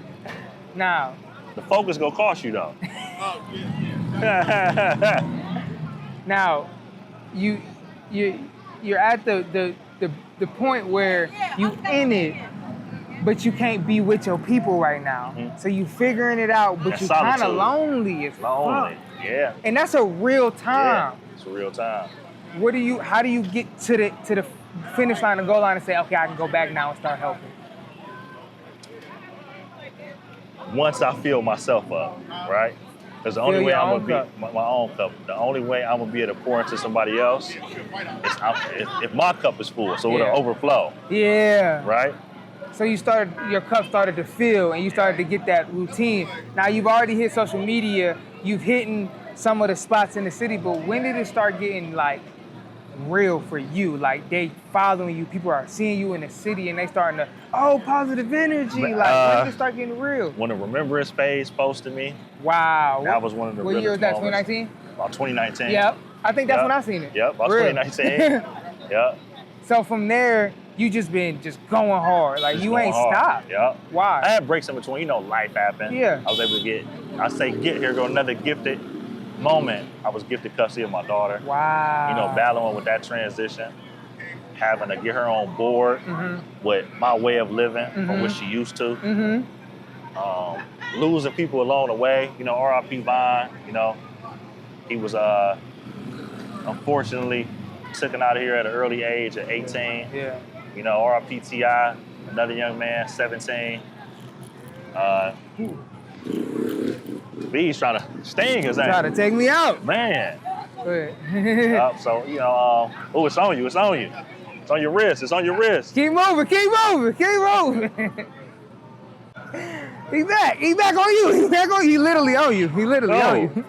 Speaker 1: Now.
Speaker 2: The focus gonna cost you, though.
Speaker 7: Oh, yeah.
Speaker 1: Now, you're at the point where you in it, but you can't be with your people right now. Mm-hmm. So you figuring it out, but you're kind of lonely as fuck.
Speaker 2: Yeah.
Speaker 1: And that's a real time.
Speaker 2: Yeah, it's a real time.
Speaker 1: How do you get to the finish line and goal line and say, okay, I can go back now and start helping?
Speaker 2: Once I fill myself up, right? Because the only way I'm gonna be my own cup. The only way I'm gonna be able to pour into somebody else is if my cup is full, so it'll overflow.
Speaker 1: Yeah.
Speaker 2: Right.
Speaker 1: So your cup started to fill, and you started to get that routine. Now you've already hit social media. You've hit some of the spots in the city, but when did it start getting like real for you? Like they following you, people are seeing you in the city, and they starting to positive energy. Like when did it start getting real?
Speaker 2: When the Remembrance page posted me.
Speaker 1: Wow.
Speaker 2: That was one of the.
Speaker 1: What year was that? 2019.
Speaker 2: About 2019.
Speaker 1: Yep. I think that's when I seen it.
Speaker 2: Yep. About 2019. Yep.
Speaker 1: So from there, you just been going hard. Like
Speaker 2: Just
Speaker 1: you
Speaker 2: going
Speaker 1: ain't
Speaker 2: hard.
Speaker 1: stopped.
Speaker 2: Yep.
Speaker 1: Why?
Speaker 2: I had breaks in between. You know, life happened.
Speaker 1: Yeah.
Speaker 2: I was able to get here go another gifted moment. I was gifted custody of my daughter.
Speaker 1: Wow.
Speaker 2: You know, battling with that transition, having to get her on board with my way of living from what she used to. Losing people along the way. You know, R.I.P. Vine. You know, he was unfortunately taken out of here at an early age at 18.
Speaker 1: Yeah.
Speaker 2: You know, R.I.P. T.I., another young man, 17. B's trying to sting us.
Speaker 1: Trying to take me out.
Speaker 2: Man.
Speaker 1: Go ahead.
Speaker 2: So, you know, it's on you. It's on you. It's on your wrist. It's on your wrist.
Speaker 1: Keep moving. Keep moving. Keep moving. He's back. He's back on you. He's back on you. He literally on you. He literally on you.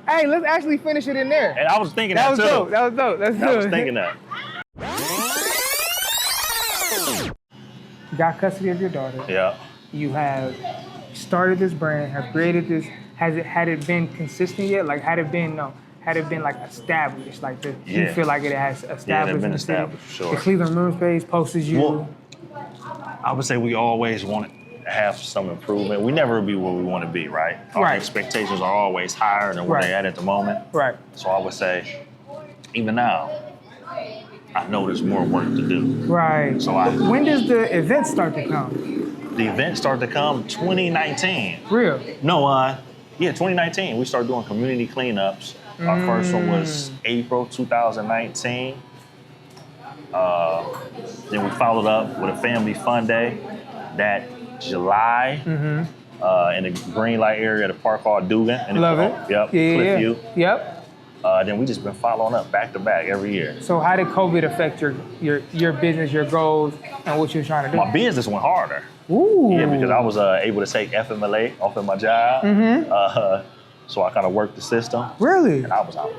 Speaker 1: Hey, let's actually finish it in there.
Speaker 2: And I was thinking that
Speaker 1: was
Speaker 2: too.
Speaker 1: Dope. That was dope. That's good.
Speaker 2: I was thinking that.
Speaker 1: You got custody of your daughter.
Speaker 2: Yeah.
Speaker 1: You have started this brand, have created this. Had it been consistent yet? Like had it been like established? Like you feel like it has established?
Speaker 2: Yeah, it's been established, for sure.
Speaker 1: The Cleveland Moons page posted you.
Speaker 2: Well, I would say we always want to have some improvement. We never be where we want to be, right? Our expectations are always higher than where they're at the moment.
Speaker 1: Right.
Speaker 2: So I would say, even now, I know there's more work to do.
Speaker 1: Right. So when does the event start to come?
Speaker 2: The event started to come 2019.
Speaker 1: Real?
Speaker 2: No, 2019. We started doing community cleanups. Our first one was April 2019. Then we followed up with a family fun day that July in the green light area of the park called Dugan.
Speaker 1: Love it.
Speaker 2: Yep. Cliffview.
Speaker 1: Yep.
Speaker 2: Then we just been following up back to back every year.
Speaker 1: So how did COVID affect your business, your goals, and what you're trying to do?
Speaker 2: My business went harder.
Speaker 1: Ooh.
Speaker 2: Yeah, because I was able to take FMLA off of my job. So I kind of worked the system.
Speaker 1: Really?
Speaker 2: And I was out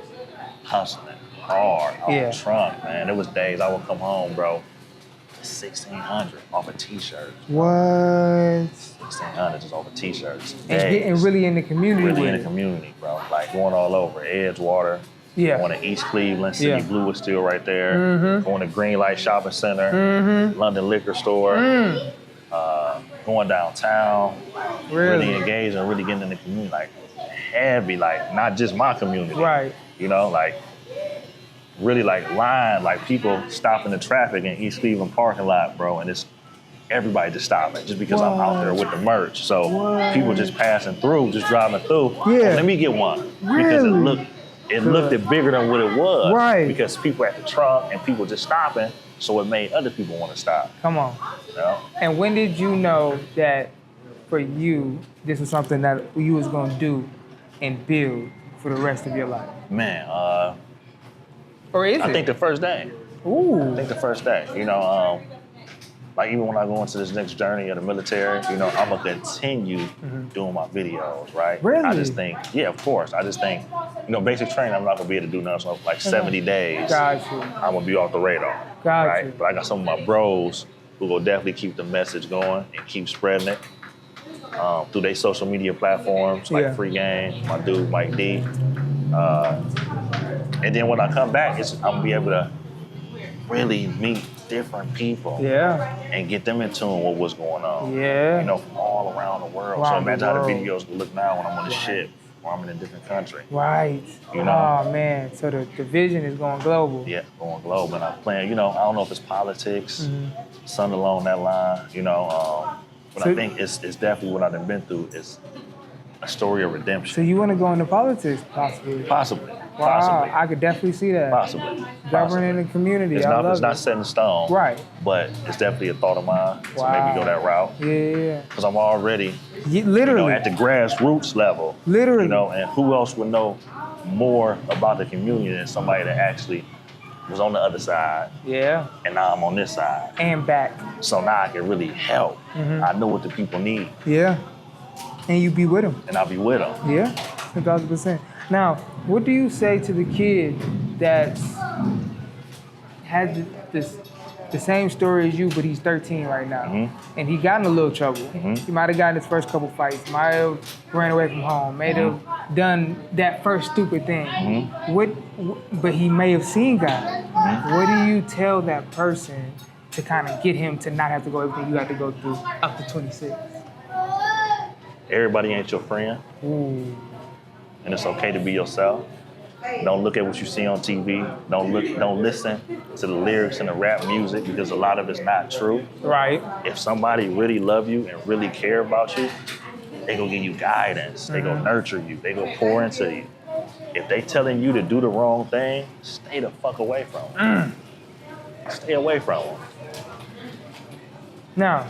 Speaker 2: hustling hard on the trunk, man. There was days I would come home, bro, $1,600 off of t-shirts.
Speaker 1: What?
Speaker 2: $1,600 just off of t-shirts.
Speaker 1: And getting really in the community.
Speaker 2: Really in the community, bro. Like going all over. Edgewater.
Speaker 1: Yeah.
Speaker 2: Going to East Cleveland, City Blue was still right there. Going to Green Light Shopping Center. London Liquor Store. Going downtown. Really engaging, really getting in the community. Like heavy, like not just my community.
Speaker 1: Right.
Speaker 2: You know, like really like line, like people stopping the traffic in East Cleveland parking lot, bro, and it's everybody just stopping just because I'm out there with the merch. So people just passing through, just driving through.
Speaker 1: Yeah.
Speaker 2: Let me get one.
Speaker 1: Really?
Speaker 2: Because it looked bigger than what it was.
Speaker 1: Right.
Speaker 2: Because people at the trunk and people just stopping, so it made other people want to stop.
Speaker 1: Come on.
Speaker 2: Yeah.
Speaker 1: And when did you know that for you, this was something that you was gonna do and build for the rest of your life?
Speaker 2: Man,
Speaker 1: or is it?
Speaker 2: I think the first day.
Speaker 1: Ooh.
Speaker 2: I think the first day. You know, like even when I go into this next journey of the military, you know, I'm gonna continue doing my videos, right?
Speaker 1: Really?
Speaker 2: I just think, yeah, of course. I just think, you know, basic training, I'm not gonna be able to do nothing. So like 70 days,
Speaker 1: Got you.
Speaker 2: I'm gonna be off the radar,
Speaker 1: Got you.
Speaker 2: But I got some of my bros who will definitely keep the message going and keep spreading it through their social media platforms, like Free Game, my dude Mike D. And then when I come back, I'm gonna be able to really meet different people.
Speaker 1: Yeah.
Speaker 2: And get them in tune with what's going on.
Speaker 1: Yeah.
Speaker 2: You know, from all around the world. So imagine how the videos look now when I'm on the ship or I'm in a different country.
Speaker 1: Right.
Speaker 2: You know?
Speaker 1: Oh man. So the vision is going global.
Speaker 2: Yeah, going global. And I'm playing, you know, I don't know if it's politics, something along that line, you know. But I think it's definitely what I've been through is a story of redemption.
Speaker 1: So you want to go into politics, possibly?
Speaker 2: Possibly.
Speaker 1: Wow,
Speaker 2: Possibly.
Speaker 1: I could definitely see that.
Speaker 2: Possibly.
Speaker 1: Governing the community.
Speaker 2: It's not set in stone.
Speaker 1: Right.
Speaker 2: But it's definitely a thought of mine to maybe go that route.
Speaker 1: Yeah.
Speaker 2: Because I'm already
Speaker 1: literally
Speaker 2: you know, at the grassroots level.
Speaker 1: Literally.
Speaker 2: You know, and who else would know more about the community than somebody that actually was on the other side.
Speaker 1: Yeah.
Speaker 2: And now I'm on this side.
Speaker 1: And back.
Speaker 2: So now I can really help. I know what the people need.
Speaker 1: Yeah. And you be with them.
Speaker 2: And I'll be with them.
Speaker 1: Yeah, 1,000%. Now, what do you say to the kid that has the same story as you, but he's 13 right now, and he got in a little trouble? He might have gotten his first couple fights, might have ran away from home, may have done that first stupid thing. But he may have seen God. what do you tell that person to kind of get him to not have to go everything you have to go through up to 26?
Speaker 2: Everybody ain't your friend.
Speaker 1: Ooh.
Speaker 2: And it's okay to be yourself. Don't look at what you see on TV. Don't listen to the lyrics and the rap music because a lot of it's not true.
Speaker 1: Right.
Speaker 2: If somebody really love you and really care about you, they gonna give you guidance. They gonna nurture you. They gonna pour into you. If they telling you to do the wrong thing, stay the fuck away from them. Stay away from them.
Speaker 1: Now,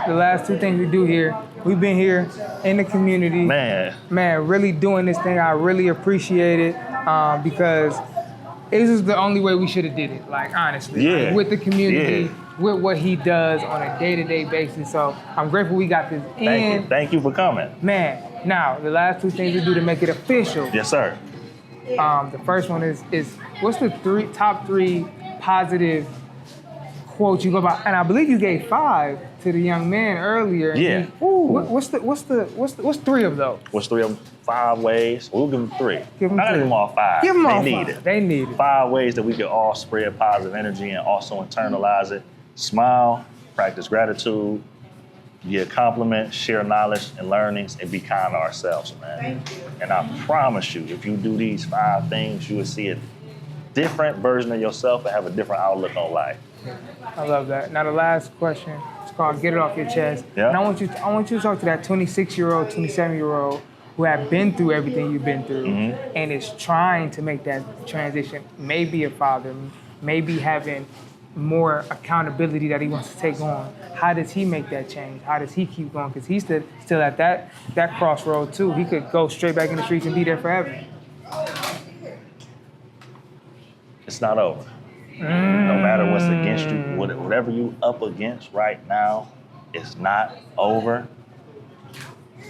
Speaker 1: the last two things we do here, we've been here in the community. Man, really doing this thing. I really appreciate it because this is the only way we should have did it, like honestly.
Speaker 2: Yeah.
Speaker 1: Like, with the community, with what he does on a day-to-day basis. So I'm grateful we got this in.
Speaker 2: Thank you for coming.
Speaker 1: Man, now, the last two things we do to make it official.
Speaker 2: Yes, sir.
Speaker 1: The first one is what's the top three positive quotes you go by? And I believe you gave 5 to the young man earlier.
Speaker 2: Yeah.
Speaker 1: What's three of those?
Speaker 2: What's 3 of them? 5 ways. We'll give them 3.
Speaker 1: Give them 3.
Speaker 2: Give them all 5.
Speaker 1: Give them all 5.
Speaker 2: They need it.
Speaker 1: It.
Speaker 2: 5 ways that we can all spread positive energy and also internalize it. Smile, practice gratitude, give compliments, share knowledge and learnings, and be kind to ourselves, man. And I promise you, if you do these 5 things, you will see a different version of yourself and have a different outlook on life.
Speaker 1: I love that. Now the last question, it's called Get It Off Your Chest.
Speaker 2: Yeah.
Speaker 1: And I want you to talk to that 26-year-old, 27-year-old who have been through everything you've been through and is trying to make that transition, maybe a father, maybe having more accountability that he wants to take on. How does he make that change? How does he keep going? Because he's still at that crossroad too. He could go straight back in the streets and be there forever.
Speaker 2: It's not over. No matter what's against you, whatever you up against right now, it's not over.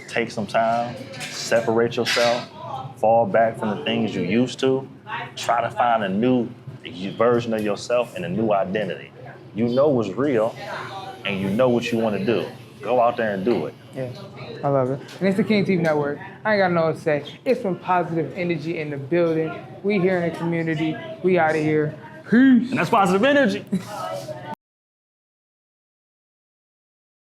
Speaker 2: Take some time, separate yourself, fall back from the things you used to, try to find a new version of yourself and a new identity. You know what's real and you know what you want to do. Go out there and do it.
Speaker 1: Yeah, I love it. And it's the King TV Network. I ain't got no what to say. It's been positive energy in the building. We here in the community. We out of here. Peace.
Speaker 2: And that's positive energy.